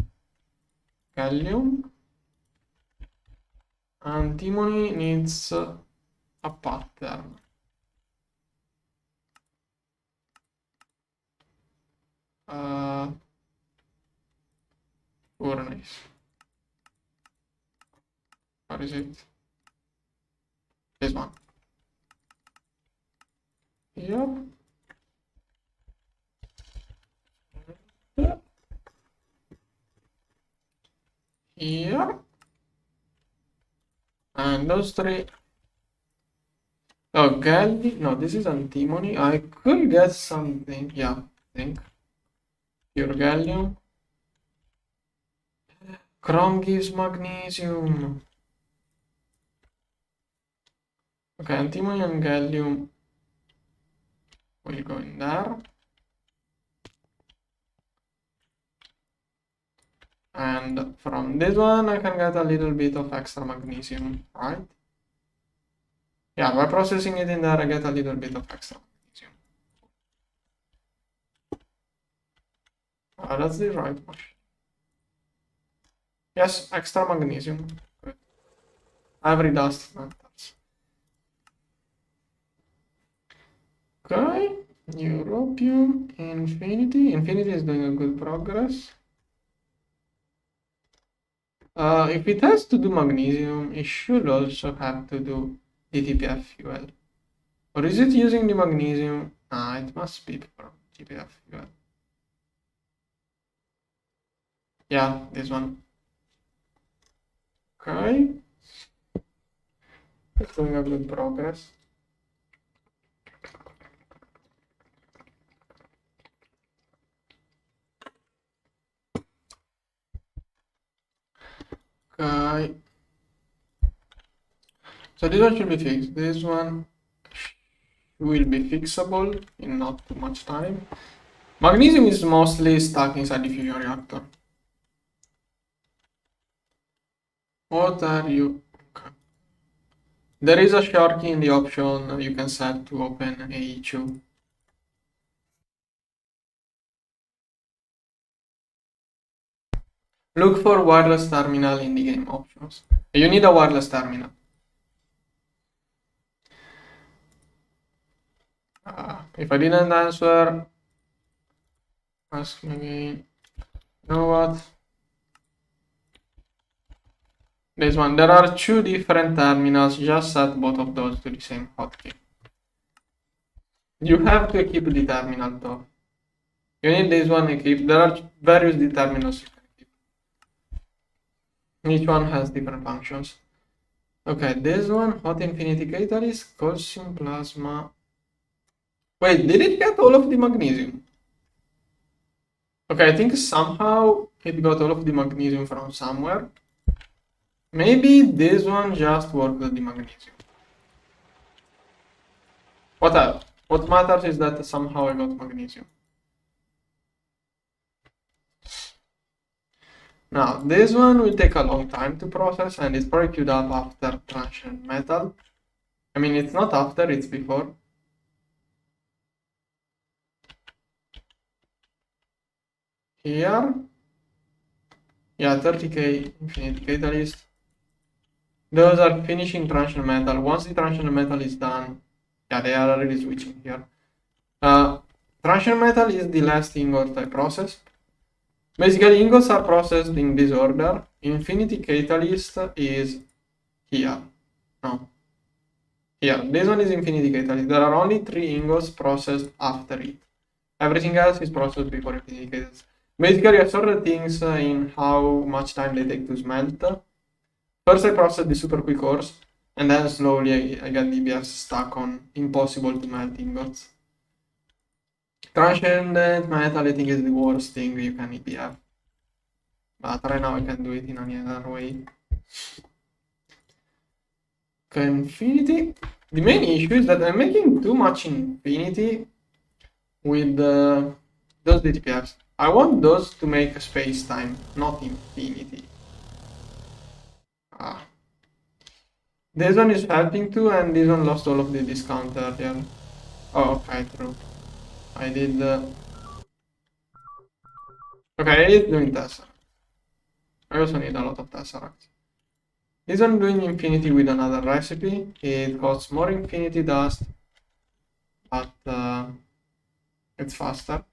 Gallium. Antimony needs a pattern. Furnace. What is it? This one. Yep. Here. And those 3. Oh, gallium. No, this is antimony. I could get something. Yeah, I think. Pure gallium. Chrome gives magnesium. Okay, antimony and gallium will go in there. And from this one, I can get a little bit of extra magnesium, right? Yeah, by processing it in there, I get a little bit of extra magnesium. That's the right one. Yes, extra magnesium. Good. Every dust matters. Okay, Europium, Infinity. Infinity is doing a good progress. If it has to do magnesium, it should also have to do DTPF fuel. Or is it using the magnesium? It must be for DTPF fuel. Yeah, this one. Okay. It's doing a good progress. Okay. So this one should be fixed. This one will be fixable in not too much time. Magnesium is mostly stuck inside the fusion reactor. What are you? Okay. There is a shortkey in the option you can set to open AE2. Look for wireless terminal in the game options. You need a wireless terminal. If I didn't answer, ask me again. You know what? This one. There are two different terminals. Just set both of those to the same hotkey. You have to equip the terminal though. You need this one equipped. There are various terminals you can equip. Each one has different functions. Okay, this one, hot infinity catalyst, calcium plasma. Wait, did it get all of the magnesium? Okay, I think somehow it got all of the magnesium from somewhere. Maybe this one just worked the magnesium. Whatever. What matters is that somehow I got magnesium. Now, this one will take a long time to process and it's probably queued up after transient metal. I mean, it's not after, it's before. Here. Yeah, 30k infinite catalyst. Those are finishing transient metal. Once the transient metal is done, yeah, they are already switching here. Transient metal is the last ingot I process. Basically, ingots are processed in this order. Infinity catalyst is here. No. Here. This one is infinity catalyst. There are only 3 ingots processed after it. Everything else is processed before infinity catalyst. Basically, I sort the things in how much time they take to smelt. First, I process the super quick ores, and then slowly I get DBFs stuck on impossible to melt ingots. Transient metal, I think, is the worst thing you can EBF. But right now I can do it in any other way. Okay, infinity. The main issue is that I'm making too much infinity with those DTPFs. I want those to make space-time, not infinity. This one is helping too, and this one lost all of the discount earlier. Oh, okay, true. I did... Okay, I did doing Tesseract. I also need a lot of Tesseract. This one doing infinity with another recipe. It costs more infinity dust, but it's faster.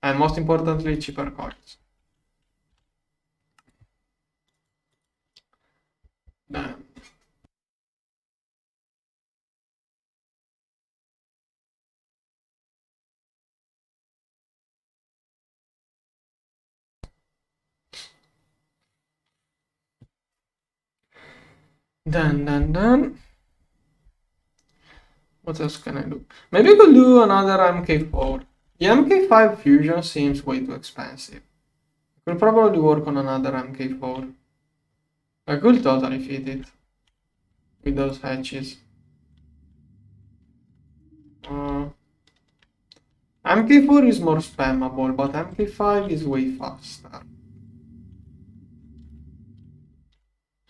And most importantly, cheaper coins. Damn. Then. What else can I do? Maybe I could do another MK4. The MK5 fusion seems way too expensive. I could probably work on another MK4. I could totally fit it with those hatches. MK4 is more spammable, but MK5 is way faster.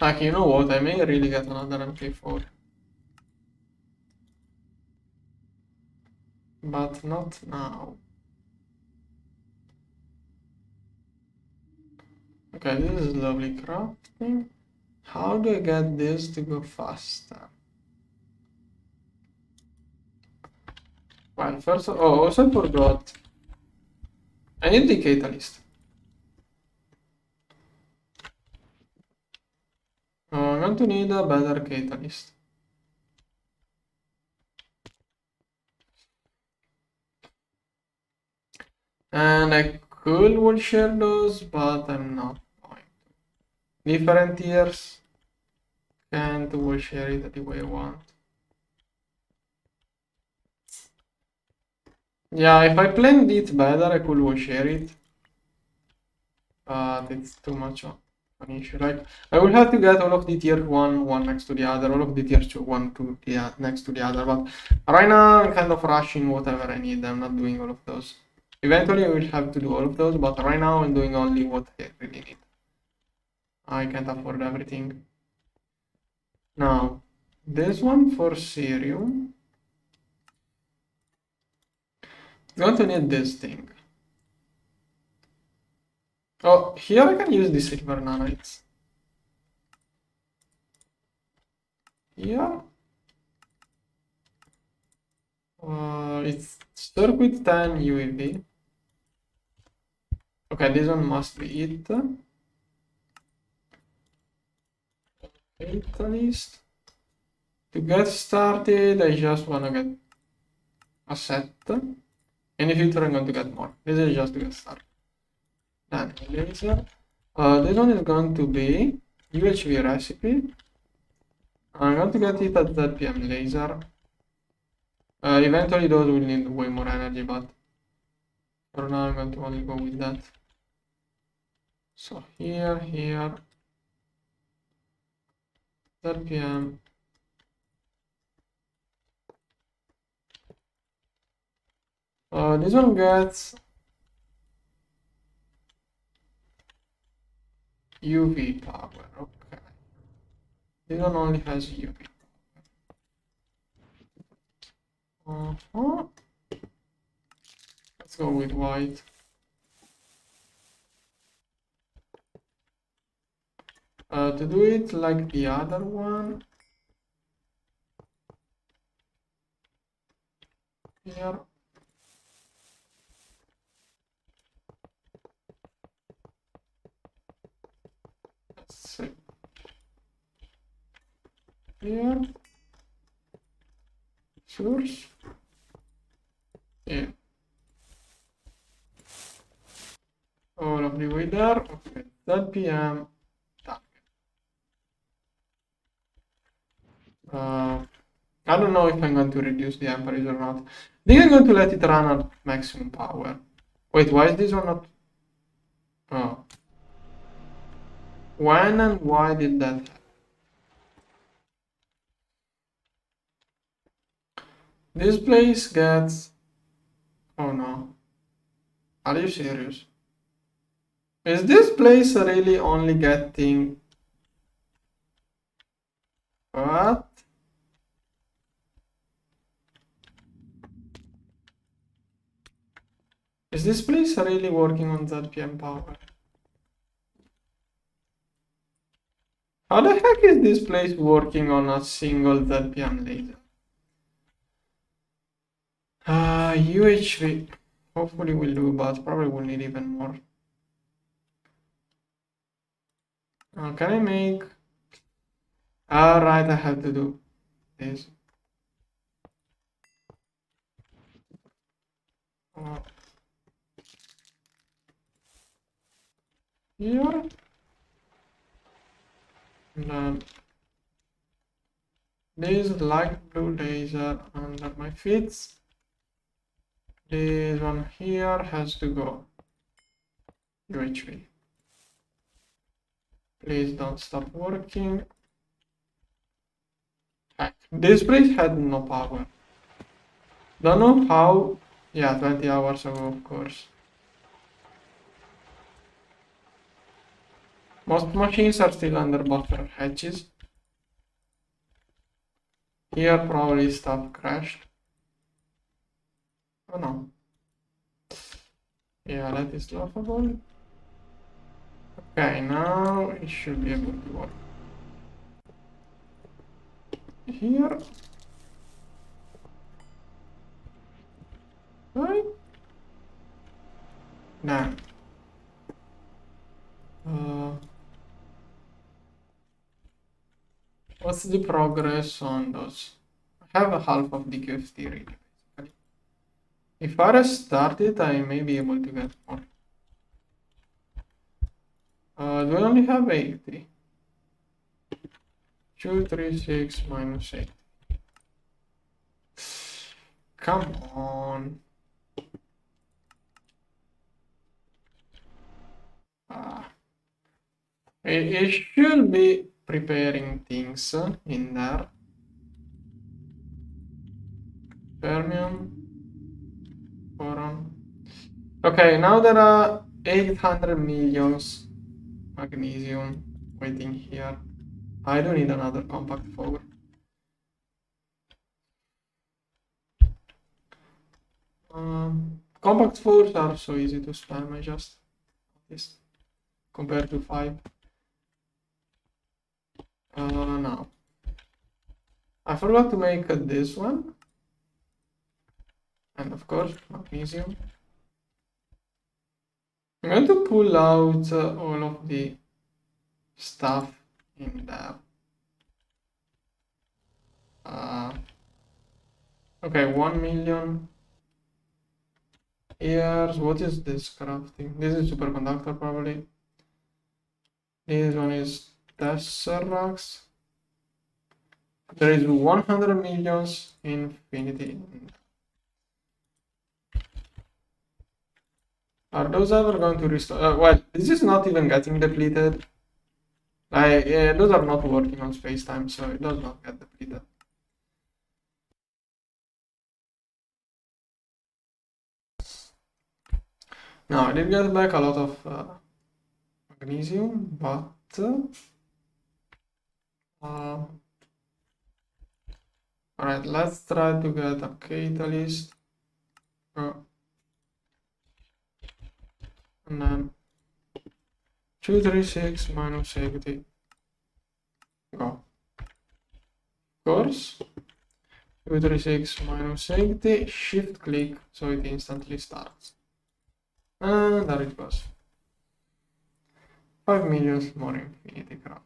Like, you know what? I may really get another MK4. But not now. Okay, this is lovely crafting. How do I get this to go faster? Well, first, also I forgot. I need the catalyst. I'm going to need a better catalyst. And I will share those, but I'm not going to. Different tiers, can't will share it the way I want. Yeah, if I planned it better, I could will share it, but it's too much of an issue. Like, I will have to get all of the tier 1, one next to the other, all of the tier 2, one to the next to the other, but right now I'm kind of rushing whatever I need. I'm not doing all of those. Eventually I will have to do all of those, but right now I'm doing only what I really need. I can't afford everything. Now, this one for Serum, I'm going to need this thing. Oh, here I can use the silver nanites. Here, it's circuit 10 UAV. Okay, this one must be it. 8 at least. To get started, I just wanna get a set. In the future, I'm going to get more. This is just to get started. Then laser. This one is going to be UHV recipe. I'm going to get it at that PM laser. Eventually those will need way more energy, but for now I'm going to only go with that. So here, that PM. This one gets UV power. Okay. This one only has UV. Let's go with white. To do it like the other one, here. Let's see. Here. Source. Yeah. All of the way there. Okay. That PM. I don't know if I'm going to reduce the amperage or not. I think I'm going to let it run at maximum power. Wait, why is this one not? Oh. When and why did that happen? This place gets... Oh no. Are you serious? Is this place really only getting... What? Is this place really working on that PM power? How the heck is this place working on a single ZPM laser? UHV. Hopefully we'll do, but probably we'll need even more. Can I make... Alright, I have to do this. Here. And then this light blue laser under my feet. This one here has to go UHV. Please don't stop working. Heck, this place had no power. Don't know how. Yeah, 20 hours ago, of course. Most machines are still under buffer hatches. Here probably stuff crashed. Oh no. Yeah, that is laughable. Okay, now it should be able to work. Here. Right. Now. What's the progress on those? I have a half of the QFT really, basically. If I restart it, I may be able to get more. Do I only have 80? 236 minus 8. Come on. It should be preparing things in there. Fermium, boron. Okay, now there are 800 millions magnesium waiting here. I don't need another compact forward. Compact fours are so easy to spam, I just noticed, compared to 5. Now, I forgot to make this one, and of course, magnesium. I'm going to pull out all of the stuff in there. Okay, 1 million years. What is this crafting? This is superconductor probably. This one is tesseracts. There is 100 millions infinity. Are those ever going to restore? Well, this is not even getting depleted. Those are not working on space-time, so it does not get depleted. Now, I did get back a lot of magnesium, but alright, let's try to get a catalyst. And then 236 minus 80. Go. Of course. 236 minus 80, shift click, so it instantly starts. And there it goes. 5 million more infinity craft.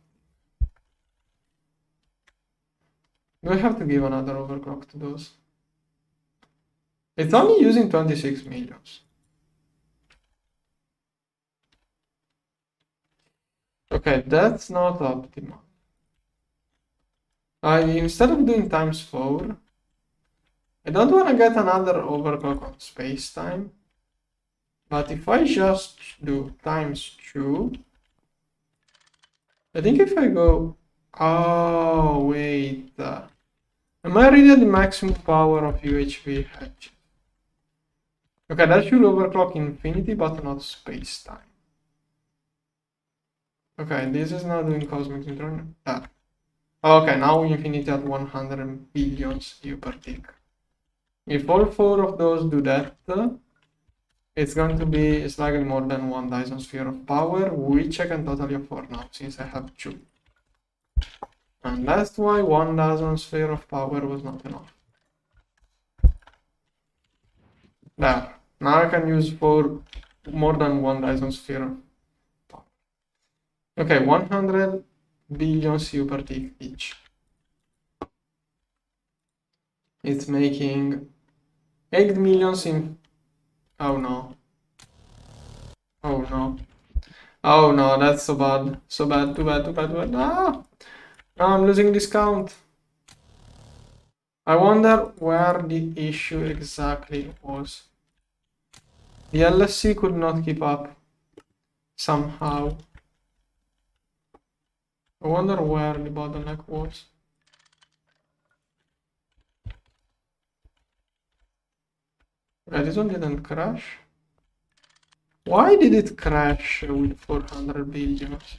Do I have to give another overclock to those? It's only using 26 millions. Okay, that's not optimal. Instead of doing times 4, I don't want to get another overclock on space-time. But if I just do times 2, I think if I go... Oh, wait. Am I really at the maximum power of UHV hatch? Okay, that should overclock infinity, but not space-time. Okay, this is now doing cosmic neutron. Okay, now infinity at 100 billions U per tick. If all 4 of those do that, it's going to be slightly more than 1 dysonsphere of power, which I can totally afford now, since I have 2. And that's why 1 dysonsphere of power was not enough. There. Now I can use for more than 1 dysonsphere of power. Okay, 100 billion U per tick each. It's making 8 millions in... Oh no. Oh no. Oh no, that's so bad. So bad, too bad, too bad, too bad. Ah! Now I'm losing discount. I wonder where the issue exactly was. The LSC could not keep up somehow. I wonder where the bottleneck was. Okay, this one didn't crash. Why did it crash with 400 billions?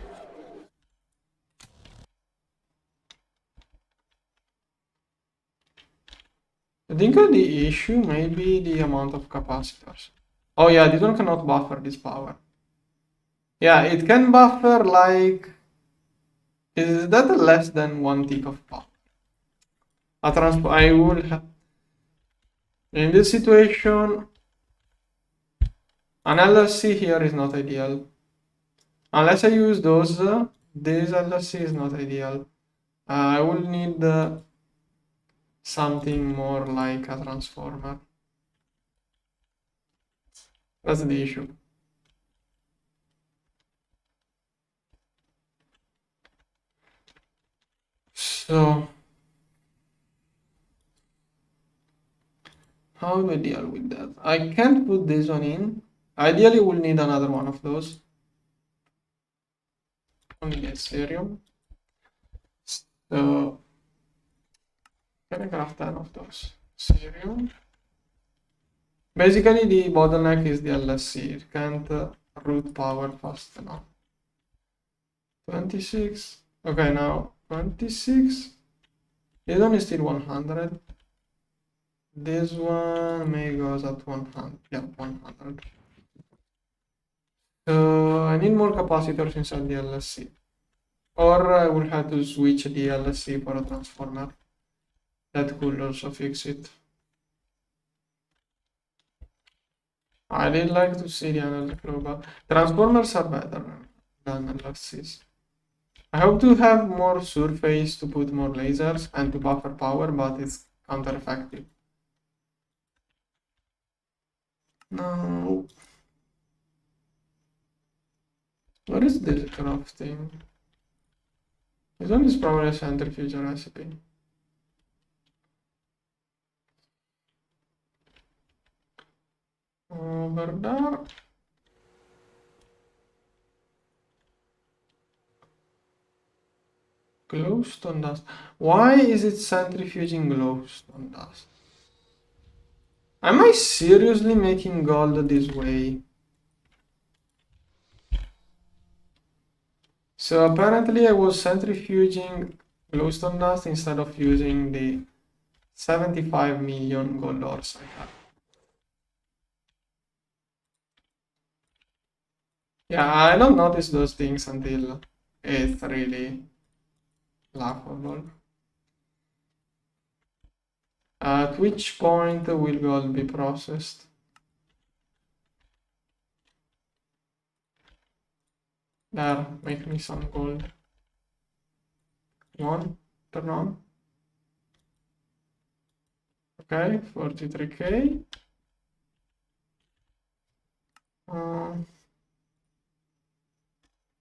I think the issue may be the amount of capacitors. Oh yeah, this one cannot buffer this power. Yeah, it can buffer like... Is that less than 1 tick of power? I would have... In this situation, an LSC here is not ideal. Unless I use those, this LSC is not ideal. I will need something more like a transformer. That's the issue. So how do we deal with that? I can't put this one in. Ideally, we'll need another one of those. Only Ethereum. So can I craft 10 of those? Ethereum. Basically, the bottleneck is the LSC. It can't route power fast enough. 26. Okay, now 26. This one is still 100. This one may goes at 100. Yeah, 100. So I need more capacitors inside the LSC. Or I will have to switch the LSC for a transformer. That could also fix it. I did like to see the energy flow, but transformers are better than LSCs. I hope to have more surface to put more lasers and to buffer power, but it's counter-effective. No. What is this crafting? This one is probably a centrifuge recipe. Over there. Glowstone dust. Why is it centrifuging glowstone dust? Am I seriously making gold this way? So apparently I was centrifuging glowstone dust instead of using the 75 million gold ores I have. Yeah, I don't notice those things until it's really laughable. At which point will gold be processed? There, make me some gold. Come on, turn on. Okay, 43k.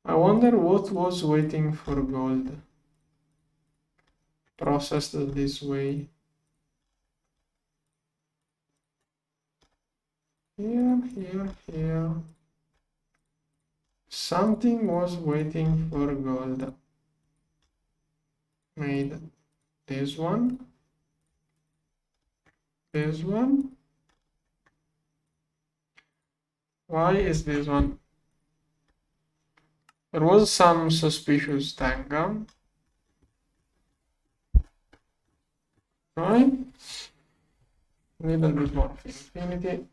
I wonder what was waiting for gold processed this way. Here. Something was waiting for gold. Made this one. This one. Why is this one? There was some suspicious tangram. Right? Little bit more of infinity.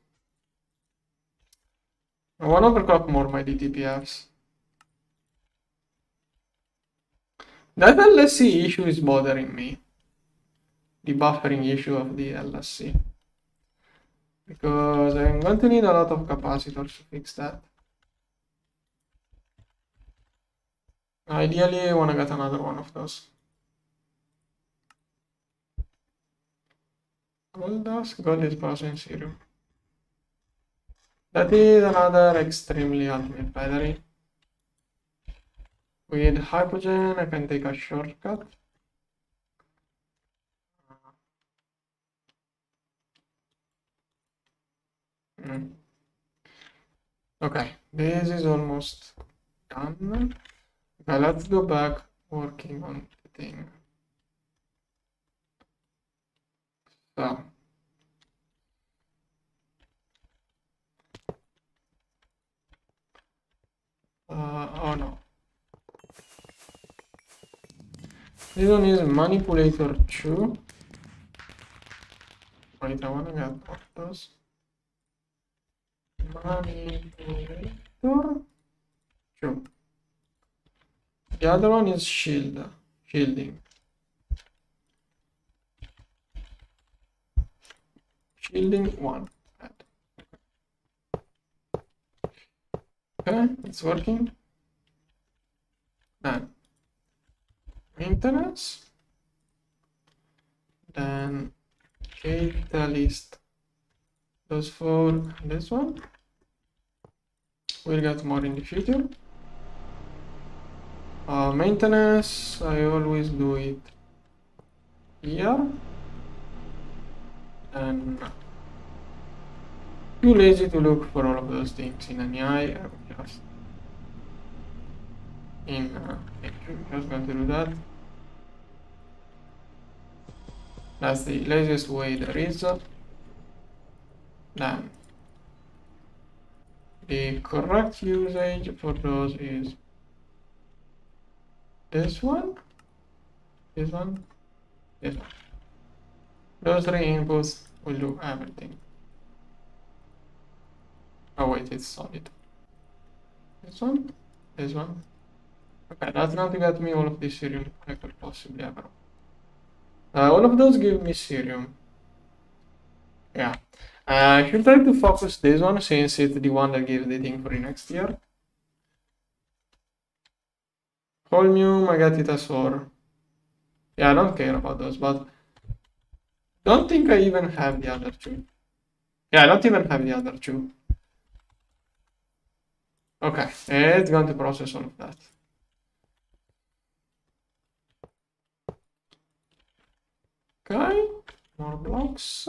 I want to overclock more my DTPFs. That LSC issue is bothering me. The buffering issue of the LSC. Because I'm going to need a lot of capacitors to fix that. Ideally, I want to get another one of those. Gold dust, gold is passing zero. That is another extremely ultimate battery. With hypogen, I can take a shortcut. Okay, this is almost done. Okay, let's go back working on the thing. So. Oh no. This one is manipulator 2. Wait, I wanna get what those. Manipulator 2. The other one is shielding. Shielding 1. Okay, it's working. Then maintenance. Then catalyst. Those for this one. We'll get more in the future. Maintenance, I always do it here, and too lazy to look for all of those things in an AI. I will just just going to do that. That's the laziest way there is. Then the correct usage for those is this one, this one, this one. Those three inputs will do everything. Oh wait, it's solid. This one, this one. Okay, that's going to get me all of this cerium I could possibly ever. All of those give me cerium. Yeah. I should try to focus this one since it's the one that gives the thing for the next year. Holmium, I get it as ore. Yeah, I don't care about those, but don't think I even have the other two. Yeah, I don't even have the other two. Okay, it's going to process all of that. Okay, more blocks.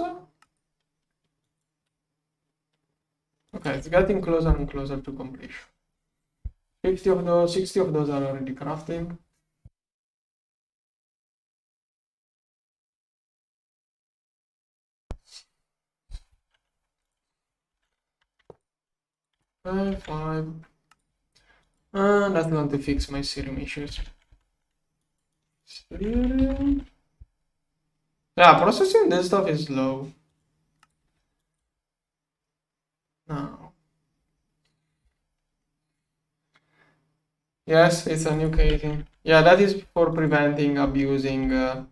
Okay, it's getting closer and closer to completion. 60 of those are already crafting. Five. And that's going to fix my serum issues. Serum. Yeah, processing this stuff is slow. No. Yes, it's a new casing. Yeah, that is for preventing abusing the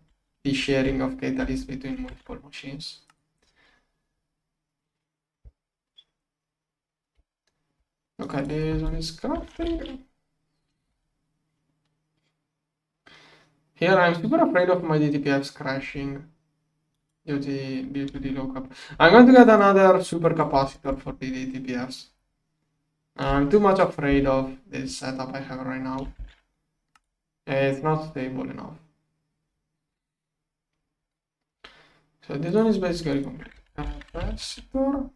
sharing of catalysts between multiple machines. Okay, this one is crafting. Here I'm super afraid of my DTPFs crashing due to the lookup. I'm going to get another super capacitor for the DTPFs. I'm too much afraid of this setup I have right now. It's not stable enough. So this one is basically complete. Capacitor.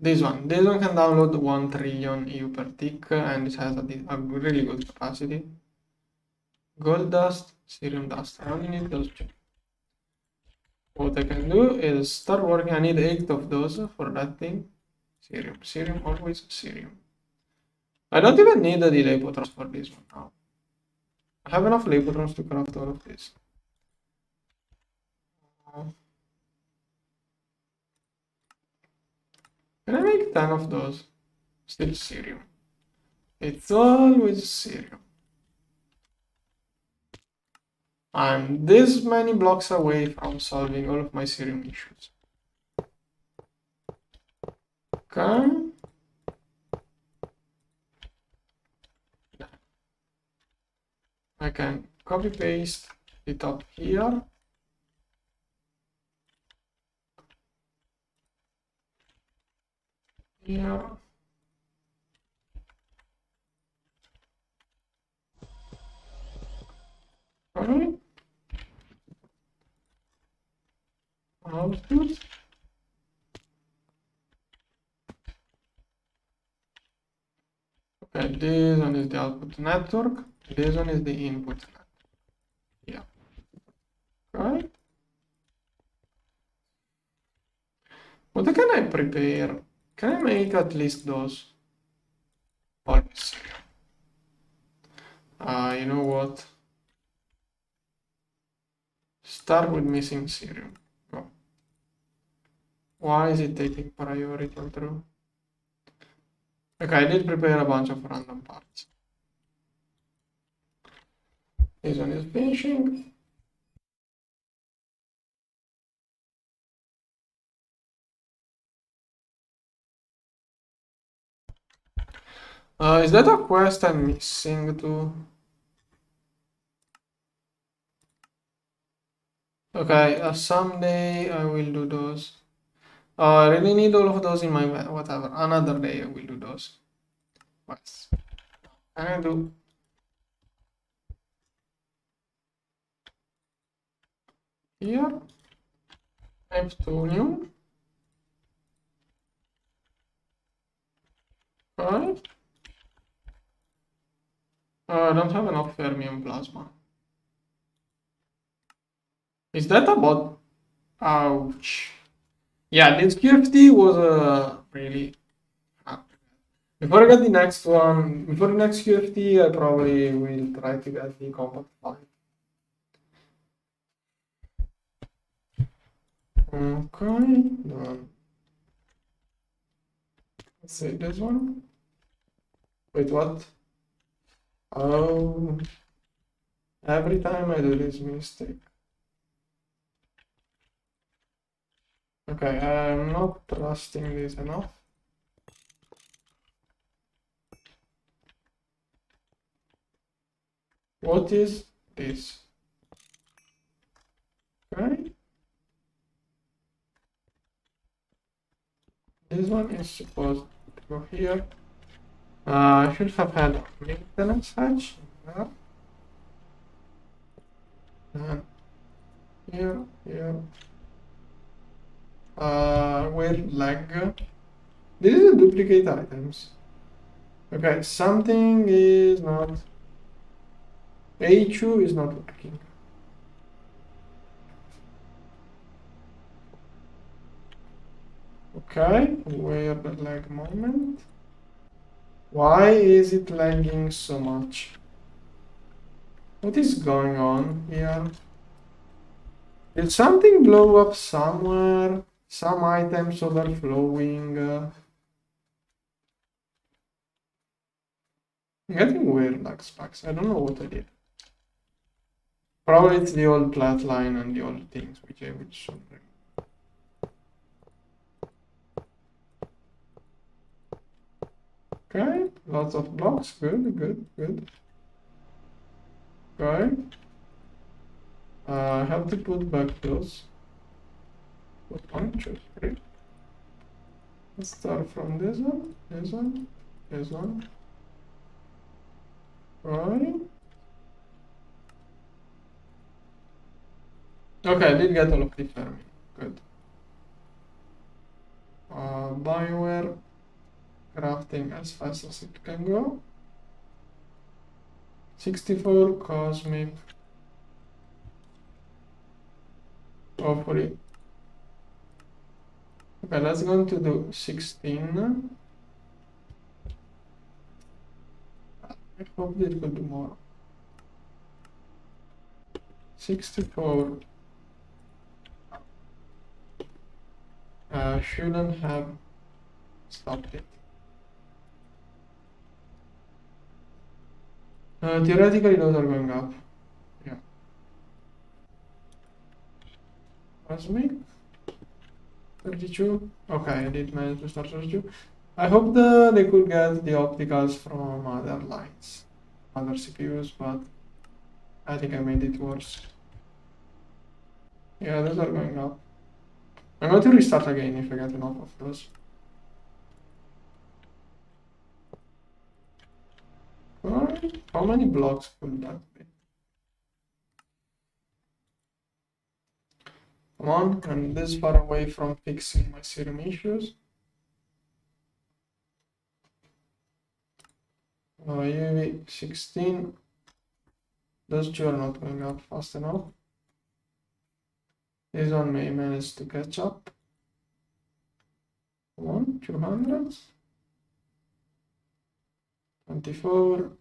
This one can download 1 trillion EU per tick and it has a really good capacity. Gold dust, cerium dust. I only need those two. What I can do is start working. I need 8 of those for that thing. Cerium, always cerium. I don't even need the Lapotrons for this one now. I have enough Lapotrons to craft all of this. Can I make 10 of those? Still cerium. It's always cerium. I'm this many blocks away from solving all of my cerium issues. Okay. I can copy paste it up here. Here. Okay. Output. Okay, this one is the output network. This one is the input network. Yeah. Okay. What can I prepare? Can I make at least those? Always. You know what? Start with missing cerium. Go. Why is it taking priority through? Okay, I did prepare a bunch of random parts. This one is finishing. Is that a quest I'm missing too? Okay, someday I will do those. I really need all of those in my whatever. Another day I will do those. What can I do? here, F2 new. Okay. I don't have enough fermium plasma. Is that a bot? Ouch. Yeah, this QFT was really hard. Before I get the next one, before the next QFT, I probably will try to get the compact 5. Okay, done. Let's say this one. Wait, what? Oh, every time I do this mistake. Okay, I'm not trusting this enough. What is this? Okay. This one is supposed to go here. I should have had maintenance hatch. And here, here. Where lag? This is a duplicate items. Okay, something is not. A2 is not working. Okay, weird lag moment. Why is it lagging so much? What is going on here? Did something blow up somewhere? Some items overflowing? I'm getting weird lag spikes. I don't know what I did. Probably it's the old plat line and the old things which should bring. Okay, lots of blocks. Good, good, good. Okay. I have to put back those. Put 1, 2, 3. Let's start from this one, this one, this one. Right. Okay, I did get all of the farming. Good. Bioware crafting as fast as it can go. 64 cosmic. Hopefully. Okay, let's go to do 16. I hope this will do more. 64. Shouldn't have stopped it. Theoretically, those are going up. Yeah. Cosmic. 32. Okay, I did manage to start 32. I hope they could get the opticals from other lines, other CPUs, but I think I made it worse. Yeah, those are going up. I'm going to restart again if I get enough of those. Alright, how many blocks could that be? Come on, I'm this far away from fixing my serum issues. UV 16. Those two are not going up fast enough. This one may manage to catch up. Come on, 200. 24.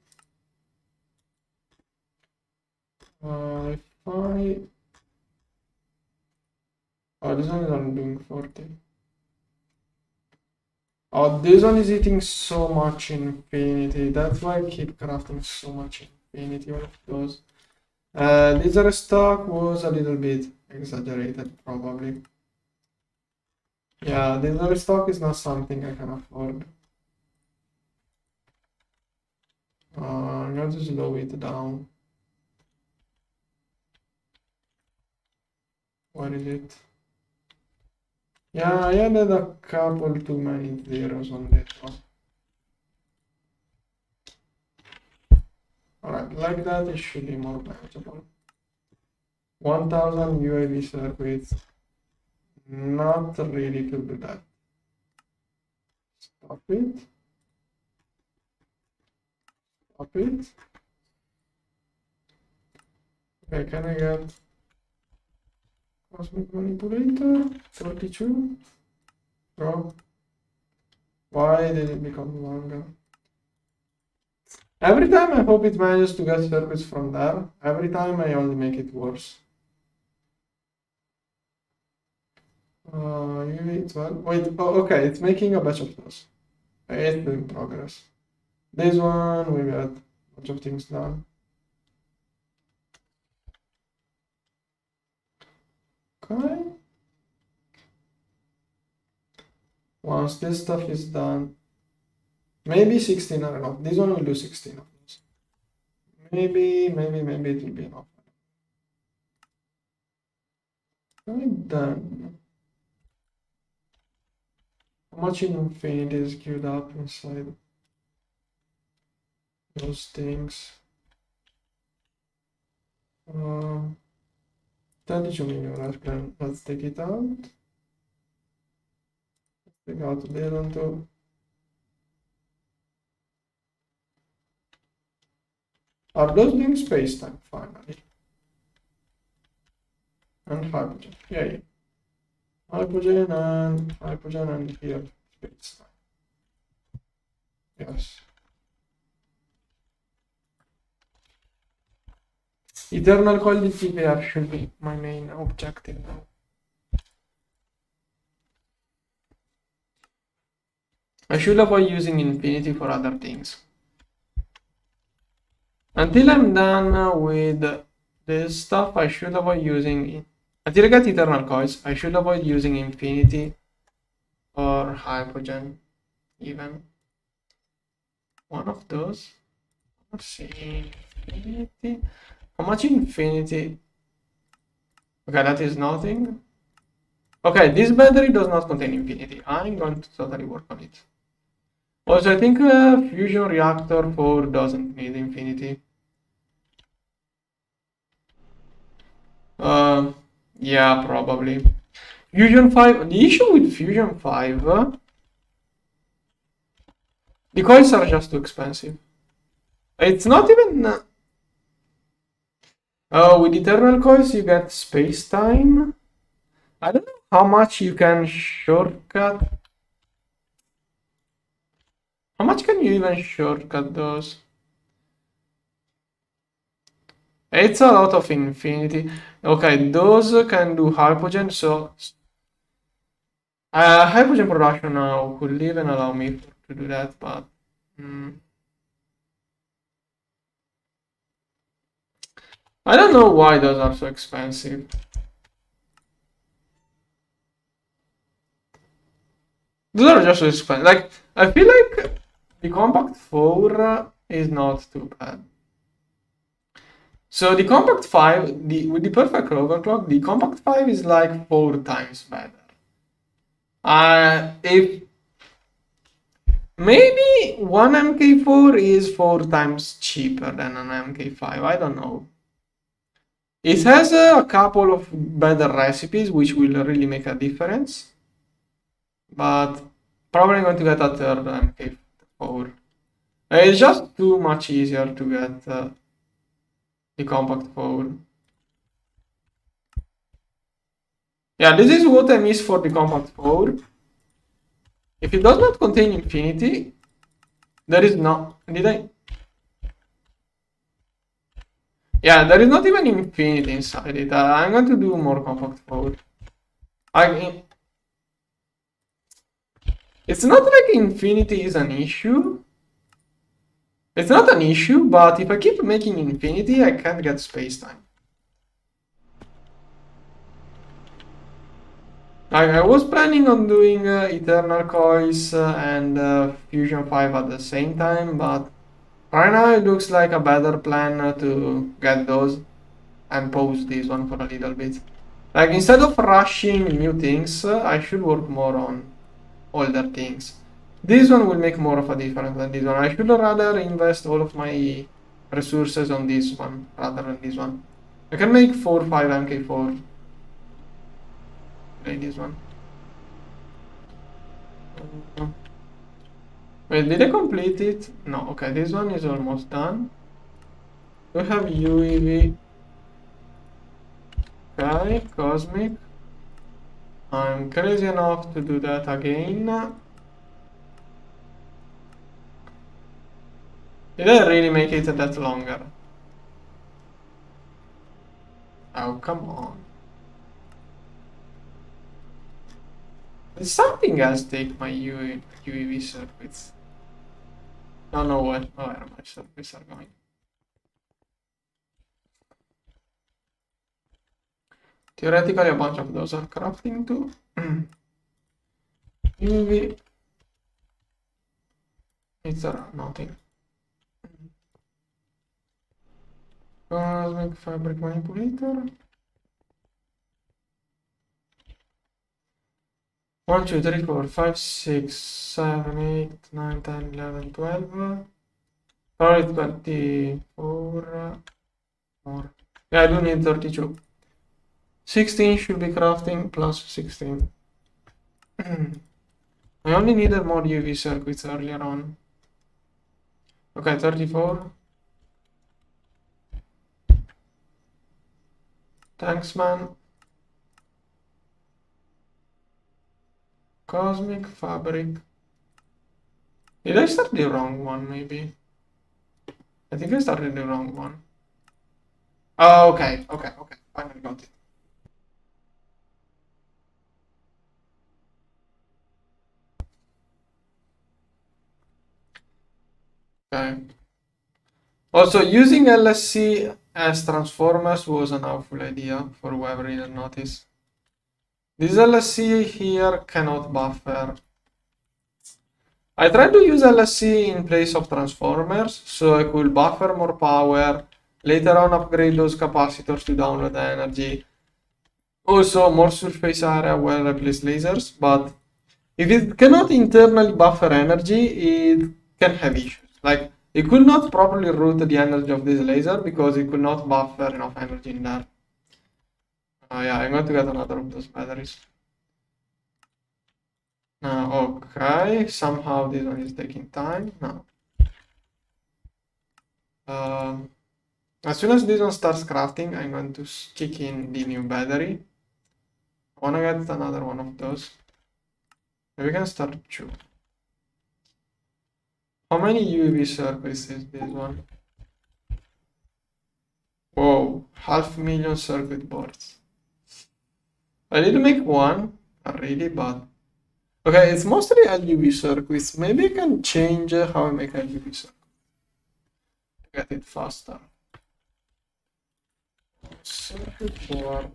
If I... Oh, this one is only doing 40. Oh, this one is eating so much infinity. That's why I keep crafting so much infinity of those. This restock was a little bit exaggerated, probably. Yeah, this restock is not something I can afford. I'm going to slow it down. Where is it? Yeah, I added a couple too many zeros on this one. Alright, like that it should be more manageable. 1000 UAV circuits. Not really to do that. Stop it. Stop it. Okay, can I get Cosmic Manipulator? 32? Bro. Why did it become longer? Every time I hope it manages to get circuits from there. Every time I only make it worse. UV12. Wait, oh, okay, it's making a batch of those. It's in progress. This one, we got a bunch of things done. Okay. Once this stuff is done, maybe 16, I don't know. This one will do 16 of those. Maybe it will be enough. Right then. How much in infinity is queued up inside those things? 32 million. Let's take it out. Let's take out the one too. Are those doing space-time finally? And hydrogen. Yay. Hydrogen and here space-time. Yes. Eternal quality VR should be my main objective now. I should avoid using infinity for other things. Until I'm done with this stuff, I should avoid using... Until I get eternal coils, I should avoid using infinity or hydrogen, even. One of those. Let's see. Infinity. How much infinity? Okay, that is nothing. Okay, this battery does not contain infinity. I'm going to totally work on it. Also, I think fusion reactor 4 doesn't need infinity. Yeah, probably. Fusion 5. The issue with Fusion 5, the coils are just too expensive. It's not even. With eternal coils, you get space time. I don't know how much you can shortcut. How much can you even shortcut those? It's a lot of infinity. Okay, those can do hydrogen, so hydrogen production now could even allow me to do that, but I don't know why those are so expensive. Those are just so expensive. Like, I feel like the compact 4 is not too bad. So the compact 5, with the perfect overclock, the compact 5 is like 4 times better. If maybe one MK4 is 4 times cheaper than an MK5, I don't know. It has a couple of better recipes, which will really make a difference. But probably going to get a third MK4. It's just too much easier to get the compact 4. Yeah, this is what I miss for the compact 4. If it does not contain infinity, there is no... Did I? Yeah, there is not even infinity inside it. I'm going to do more compact 4. It's not like infinity is an issue. It's not an issue, but if I keep making infinity, I can't get space-time. I was planning on doing Eternal Coils and Fusion 5 at the same time, but right now it looks like a better plan to get those and pause this one for a little bit. Like, instead of rushing new things, I should work more on older things. This one will make more of a difference than this one. I should rather invest all of my resources on this one rather than this one. I can make 4-5 MK4. Play this one. Wait, did I complete it? No, okay, this one is almost done. We have UEV. Okay, Cosmic. I'm crazy enough to do that again. Did I really make it that longer? Oh, come on. Did something else take my UEV circuits? I don't know where my circuits are going. Theoretically, a bunch of those are crafting too. UV. It's nothing. Cosmic fabric manipulator. 1, 2, 3, 4, 5, 6, 7, 8, 9, 10, 11, 12. Probably 24 more. Yeah, I do need 32. 16 should be crafting plus 16. I only needed more UV circuits earlier on. Okay, 34. Thanks, man. Cosmic fabric. Did I start the wrong one, maybe? I think I started the wrong one. Oh, okay. Finally got it. Okay. Also, using LSC as transformers was an awful idea for whoever didn't notice. This LSC here cannot buffer. I tried to use LSC in place of transformers, so I could buffer more power, later on upgrade those capacitors to download the energy. Also, more surface area where I place lasers, but if it cannot internally buffer energy, it can have issues. Like, it could not properly route the energy of this laser because it could not buffer enough energy in there. Yeah, I'm going to get another of those batteries. Okay, somehow this one is taking time. No. As soon as this one starts crafting, I'm going to kick in the new battery. I want to get another one of those. We can start 2. How many UV circuits is this one? Whoa, 500,000 circuit boards. I need to make one, not really, but... Okay, it's mostly LUV circuits. Maybe I can change how I make LUV circuits. Get it faster. Circuit board.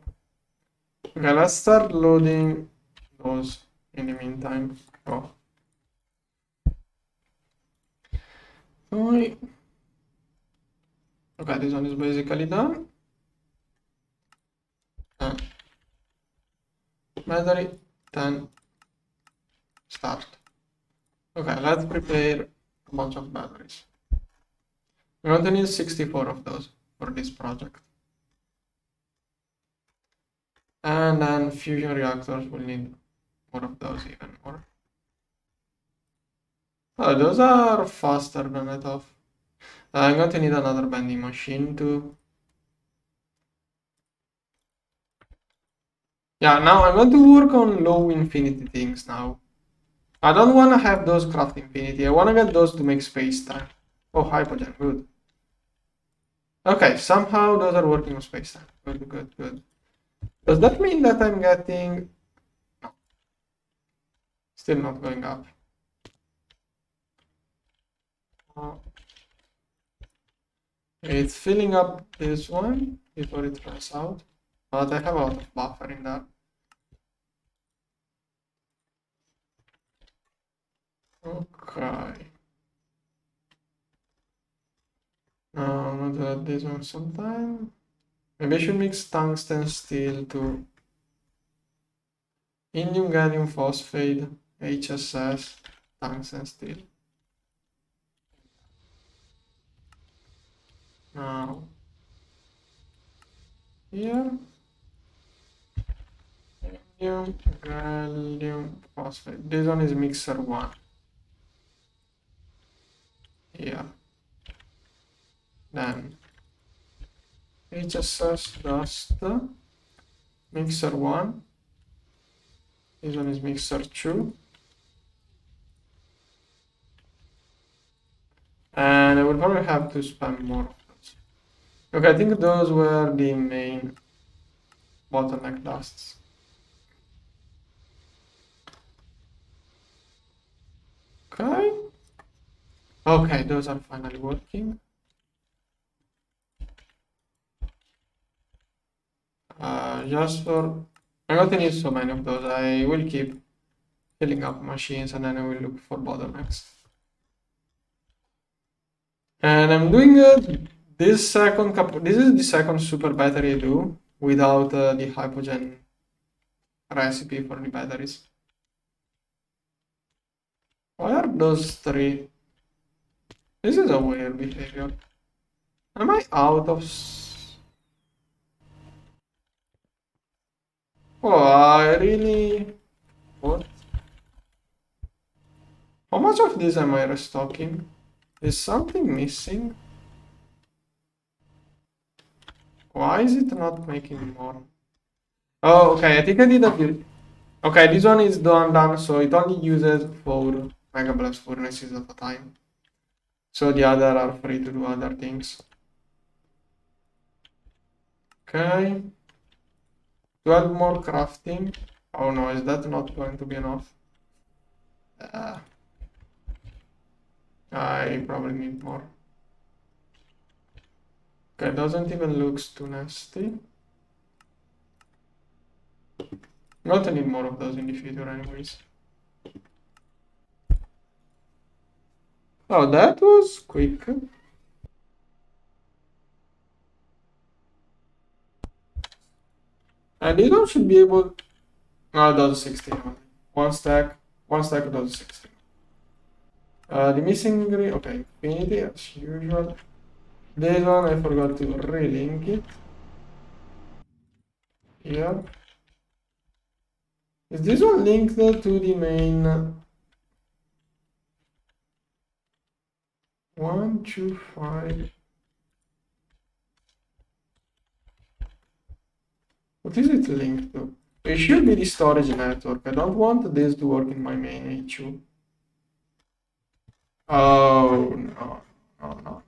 Okay, let's start loading those in the meantime. Oh. Okay, this one is basically done. Battery 10. Start. Okay, let's prepare a bunch of batteries. We're going to need 64 of those for this project. And then fusion reactors will need more of those, even more. Oh, those are faster than I thought. I'm going to need another bending machine too. Yeah, now I'm going to work on low infinity things now. I don't want to have those craft infinity. I want to get those to make space time. Oh, hypogen, good. Okay, somehow those are working on space time. Good. Does that mean that I'm getting... No. Still not going up. It's filling up this one before it runs out. But I have a lot of buffer in there. Okay. Now I'm gonna do this one sometime. Maybe I should mix tungsten steel to indium gallium phosphate, HSS, tungsten steel. Now here. Gallium phosphate. This one is mixer 1. Here. Then HSS dust mixer 1. This one is mixer 2. And I will probably have to spam more of those. Okay, I think those were the main bottleneck dusts. Okay. Okay, those are finally working. Just for I'm going to need so many of those. I will keep filling up machines and then I will look for bottlenecks. And I'm doing this second this is the second super battery I do without the hypogen recipe for the batteries. Why are those 3? This is a weird behavior. Am I out of... Oh, I really... What? How much of this am I restocking? Is something missing? Why is it not making more? Oh, okay, I think I did a bit. Okay, this one is done, so it only uses 4 Mega Blast furnaces at a time. So the other are free to do other things. Okay. 12 more crafting. Oh no, is that not going to be enough? I probably need more. Okay, doesn't even looks too nasty. I'm going to need more of those in the future anyways. Oh, that was quick. And this one should be able... No, it does 16. One stack does 16. The missing green, okay, infinity as usual. This one I forgot to relink it. Here. Is this one linked to the main 1, 2, 5? What is it linked to? It should be the storage network. I don't want this to work in my main HU. Oh no, no.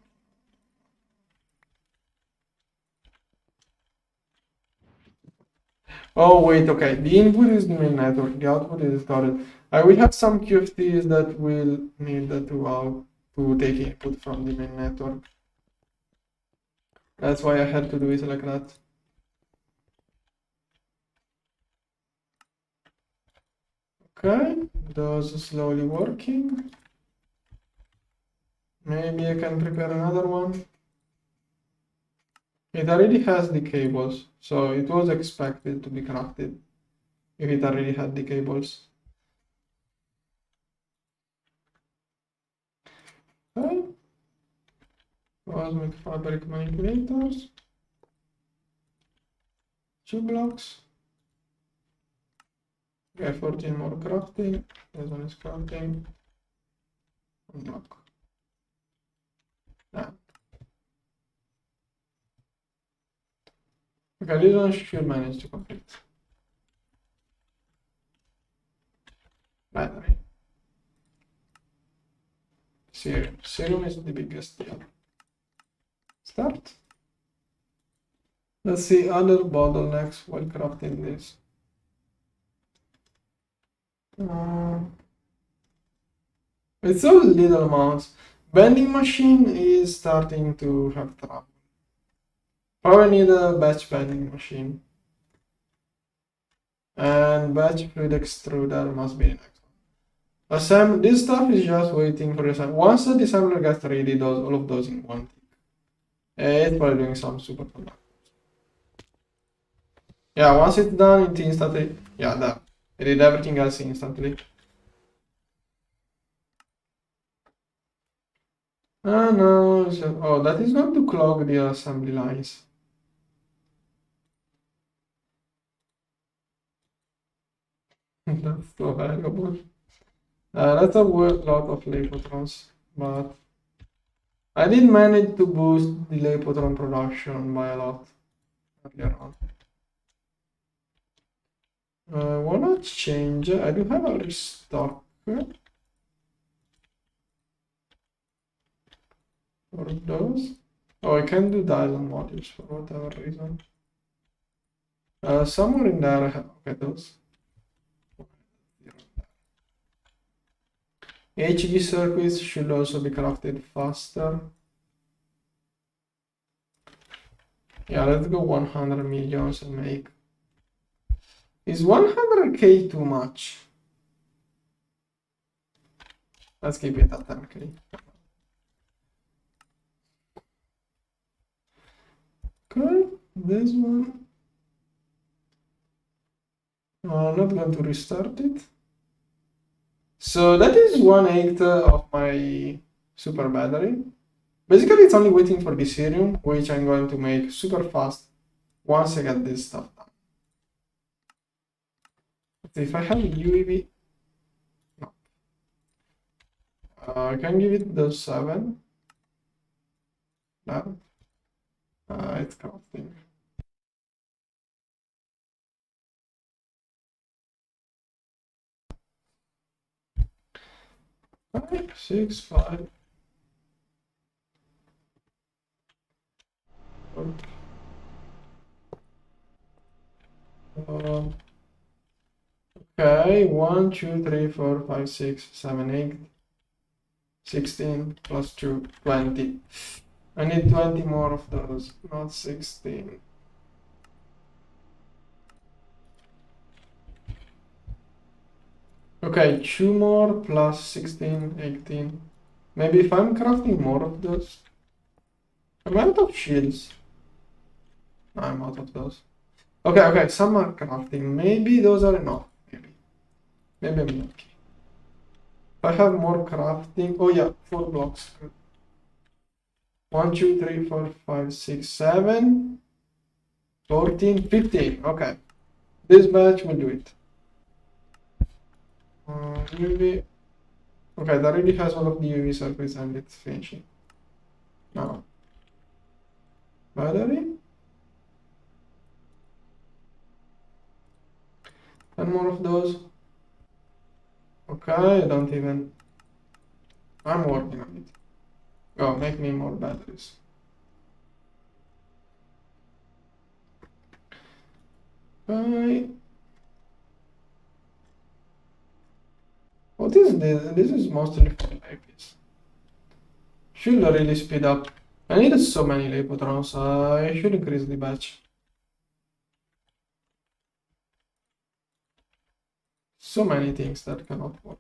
Oh wait, okay. The input is the main network, the output is storage. I will have some QFTs that will need to take input from the main network. That's why I had to do it like that. Okay, those slowly working. Maybe I can prepare another one. It already has the cables, so it was expected to be crafted if it already had the cables. Okay. Cosmic fabric manipulators. 2 blocks. Okay, 14 more crafting. This one is crafting. 1 block. Yeah. Okay, this one should manage to complete. Battery. Serum. Serum is the biggest deal. Start. Let's see other bottlenecks while crafting this. It's so little amounts. Bending machine is starting to have trouble. Probably need a batch bending machine. And batch fluid extruder must be next. This stuff is just waiting for assembly. Once the assembler gets ready, does all of those in one thing. It's probably doing some super fun. Yeah, once it's done, it instantly. Yeah, that. It did everything else instantly. No. Oh, that is going to clog the assembly lines. That's so valuable. That's a lot of Lepotrons, but I did manage to boost the Lepotron production by a lot earlier on. Why not change? I do have a restock for those. Oh, I can do Dyson modules for whatever reason. Somewhere in there I have, okay, those. HV circuits should also be crafted faster. Yeah, let's go 100 millions and make. Is 100k too much? Let's keep it at 10k. Okay, this one. I'm not going to restart it. So that is 1/8 of my super battery. Basically, it's only waiting for the serum, which I'm going to make super fast once I get this stuff done. But if I have UEV, no. I can give it the 7. No. It's crafting. 5, 6, 5. Okay, 1, 2, 3, 4, 5, 6, 7, 8, 16 plus 2, 20. I need 20 more of those, not 16. Okay, 2 more plus 16, 18. Maybe if I'm crafting more of those. I'm out of shields. No, I'm out of those. Okay, some are crafting. Maybe those are enough. Maybe I'm lucky. If I have more crafting. Oh yeah, 4 blocks. 1, 2, 3, 4, 5, 6, 7, 14, 15. Okay. This batch will do it. UV. Okay, that already has all of the UV circuits and it's finishing. Now. Battery. And more of those. Okay, I don't even. I'm working on it. Oh, make me more batteries. Okay. What is this? This is mostly for lapis. Should really speed up. I needed so many Lepotrons. I should increase the batch. So many things that cannot work.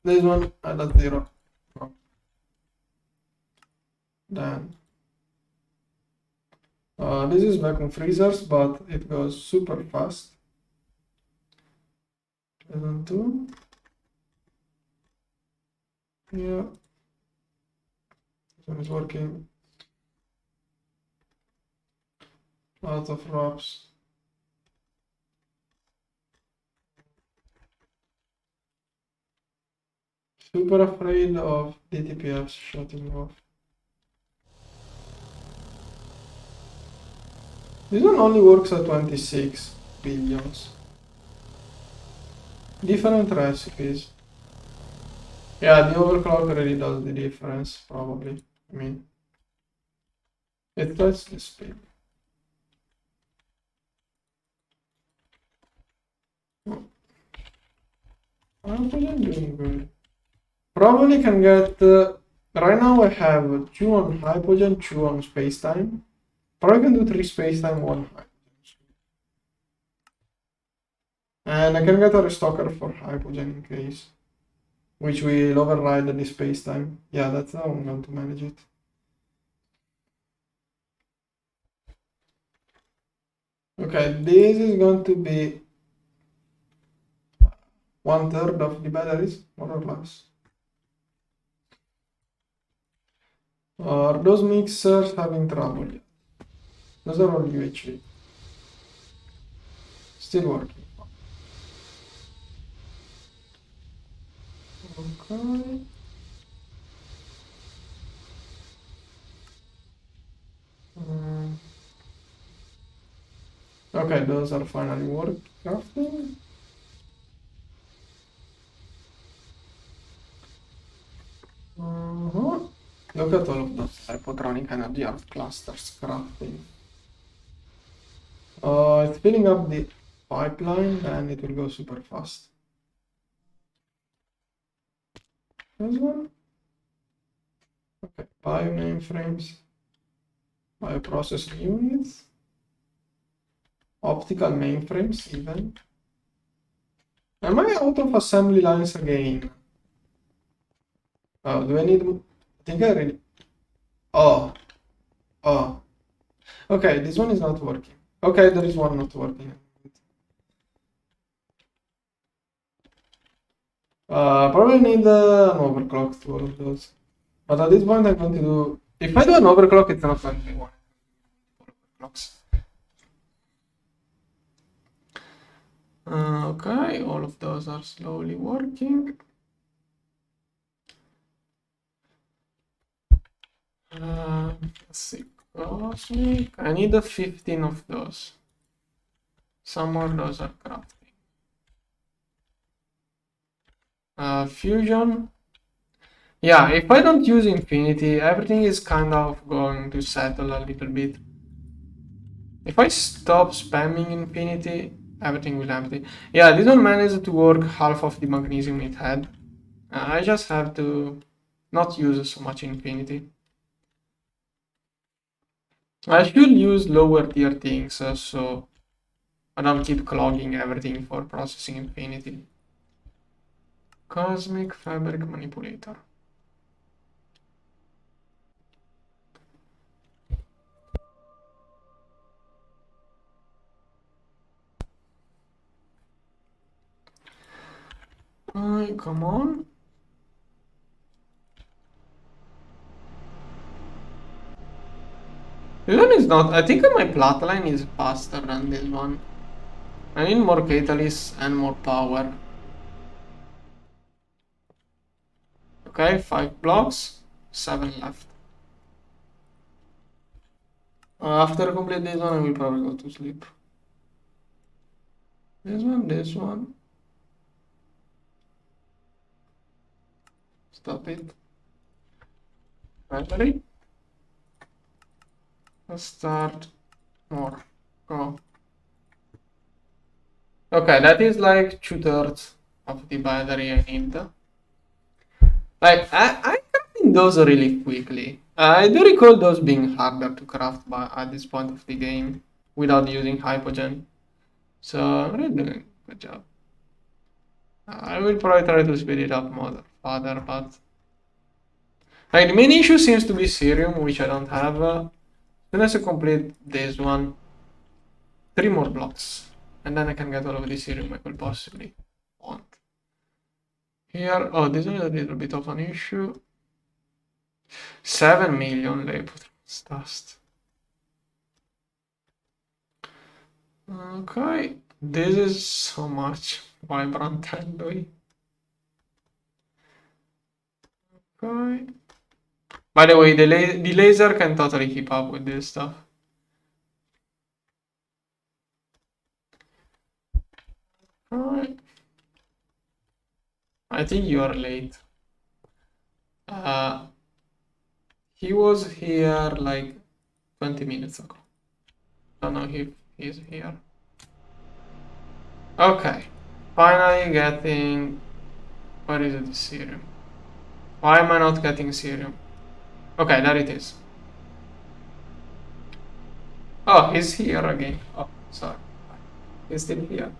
This one I got 0. Oh. Then this is vacuum freezers, but it goes super fast. Level 2. Yeah. This one is working. Lots of wraps. Super afraid of DTPFs shutting off. This one only works at 26 billions. Different recipes. Yeah, the overclock really does the difference, probably. I mean, it does the speed. I'm doing good. Probably can get. Right now I have 2 on Hypogen, 2 on Spacetime. Probably can do 3 Spacetime, 1 Hypogen. And I can get a restocker for Hypogen in case. Which will override the Spacetime. Yeah, that's how I'm going to manage it. Okay, this is going to be 1/3 of the batteries, more or less. Are those mixers having trouble yet? Those are all UHV. Still working. Okay. Mm. Okay, those are finally work crafting. Look at all of those hypotronic energy art clusters crafting. It's filling up the pipeline and it will go super fast. This one. Okay, bio mainframes, bioprocessor units, optical mainframes even. Am I out of assembly lines again? Oh, do I need... I think I really... Oh. Oh. Okay, this one is not working. Okay, there is one not working. Probably need an overclock to all of those. But at this point I'm going to do... If I do an overclock, it's not going to be one overclocks. Okay, all of those are slowly working. Let's see, cosmic. I need 15 of those. Some more those are crafting. Fusion. Yeah, if I don't use infinity, everything is kind of going to settle a little bit. If I stop spamming infinity, everything will empty. Yeah, this one managed to work half of the magnesium it had. I just have to not use so much infinity. I should use lower tier things so I don't keep clogging everything for processing infinity. Cosmic fabric manipulator. Come on. This one is not. I think my plotline is faster than this one. I need more catalysts and more power. Okay, 5 blocks, 7 left. After I complete this one, I will probably go to sleep. This one. Stop it. Battery. Let's start more. Go. Okay, that is like 2/3 of the battery I need. Like, I crafting those really quickly. I do recall those being harder to craft at this point of the game without using hypogen. So, I'm really doing a good job. I will probably try to speed it up more further, but... Like, the main issue seems to be Serum, which I don't have. As soon as I complete this one, 3 more blocks. And then I can get all of the Serum I could possibly want. Here, oh, this one is a little bit of an issue. 7 million Lepotron's dust. Okay, this is so much vibrant alloy. Okay. By the way, the laser can totally keep up with this stuff. Alright. I think you are late. He was here like 20 minutes ago. Don't know if he's here. Okay. Finally getting... Where is it? Serum. Why am I not getting Serum? Okay, there it is. Oh, he's here again. Oh, sorry. He's still here.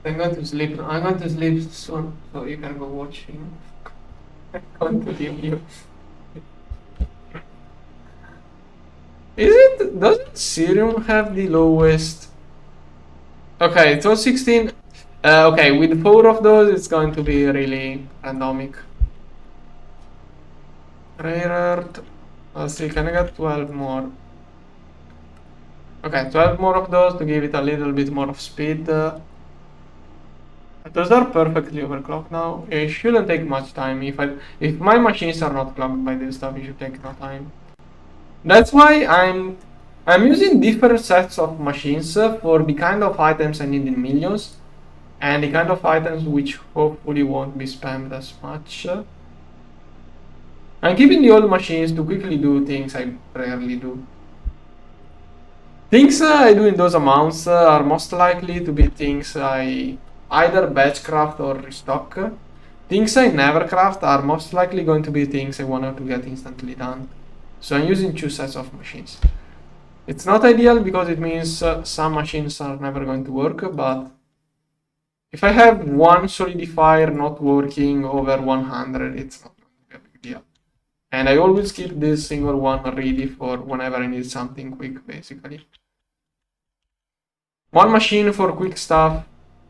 I'm going to sleep. I'm going to sleep soon, so you can go watch him. I'm going to leave you. Doesn't Serum have the lowest? Okay, it was 16. Okay, with 4 of those, it's going to be really randomic. Rare earth. Let's see, can I get 12 more? Okay, 12 more of those to give it a little bit more of speed. Those are perfectly overclocked now. It shouldn't take much time. If my machines are not clocked by this stuff, it should take no time. That's why I'm using different sets of machines for the kind of items I need in millions, and the kind of items which hopefully won't be spammed as much. I'm keeping the old machines to quickly do things I rarely do. Things I do in those amounts are most likely to be things I either batch craft or restock. Things I never craft are most likely going to be things I want to get instantly done. So I'm using two sets of machines. It's not ideal because it means some machines are never going to work, but if I have one solidifier not working over 100, it's not going to be a big deal. And I always keep this single one ready for whenever I need something quick, basically. One machine for quick stuff,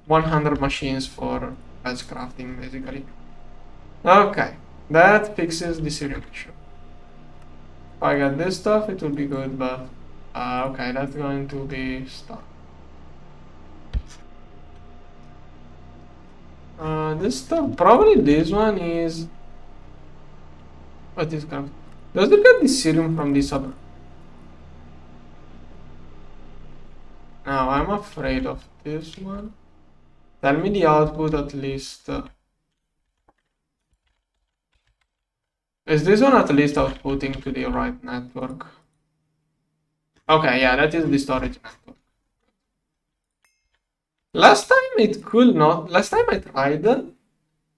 100 machines for batch crafting, basically. Okay, that fixes the serial issue. If I get this stuff, it will be good, but okay, that's going to be stuff. This stuff, probably this one is. What is craft? Does it get the serum from this other? Now I'm afraid of this one. Tell me the output at least. Is this one at least outputting to the right network? Okay, yeah, that is the storage network. Last time it could not. Last time I tried.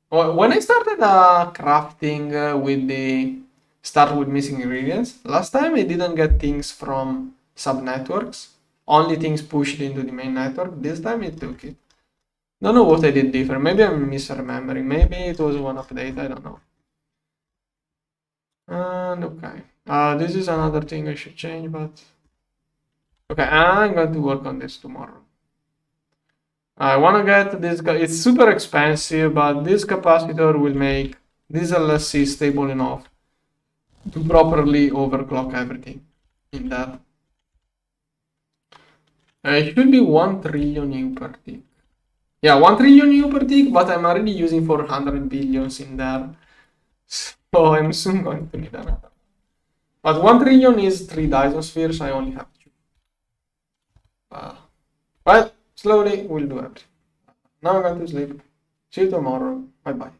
When I started crafting with the start with missing ingredients, last time I didn't get things from sub networks. Only things pushed into the main network. This time it took it. Don't know what I did different. Maybe I'm misremembering. Maybe it was one update. I don't know. And okay. This is another thing I should change, but okay, I'm going to work on this tomorrow. I want to get this guy. It's super expensive, but this capacitor will make this LSC stable enough to properly overclock everything in that. It should be 1 trillion U per tick. Yeah, 1 trillion U per tick, but I'm already using 400 billions in there. So I'm soon going to need another. But 1 trillion is 3 dysonspheres, I only have 2. Well, slowly we'll do it. Now I'm going to sleep. See you tomorrow. Bye bye.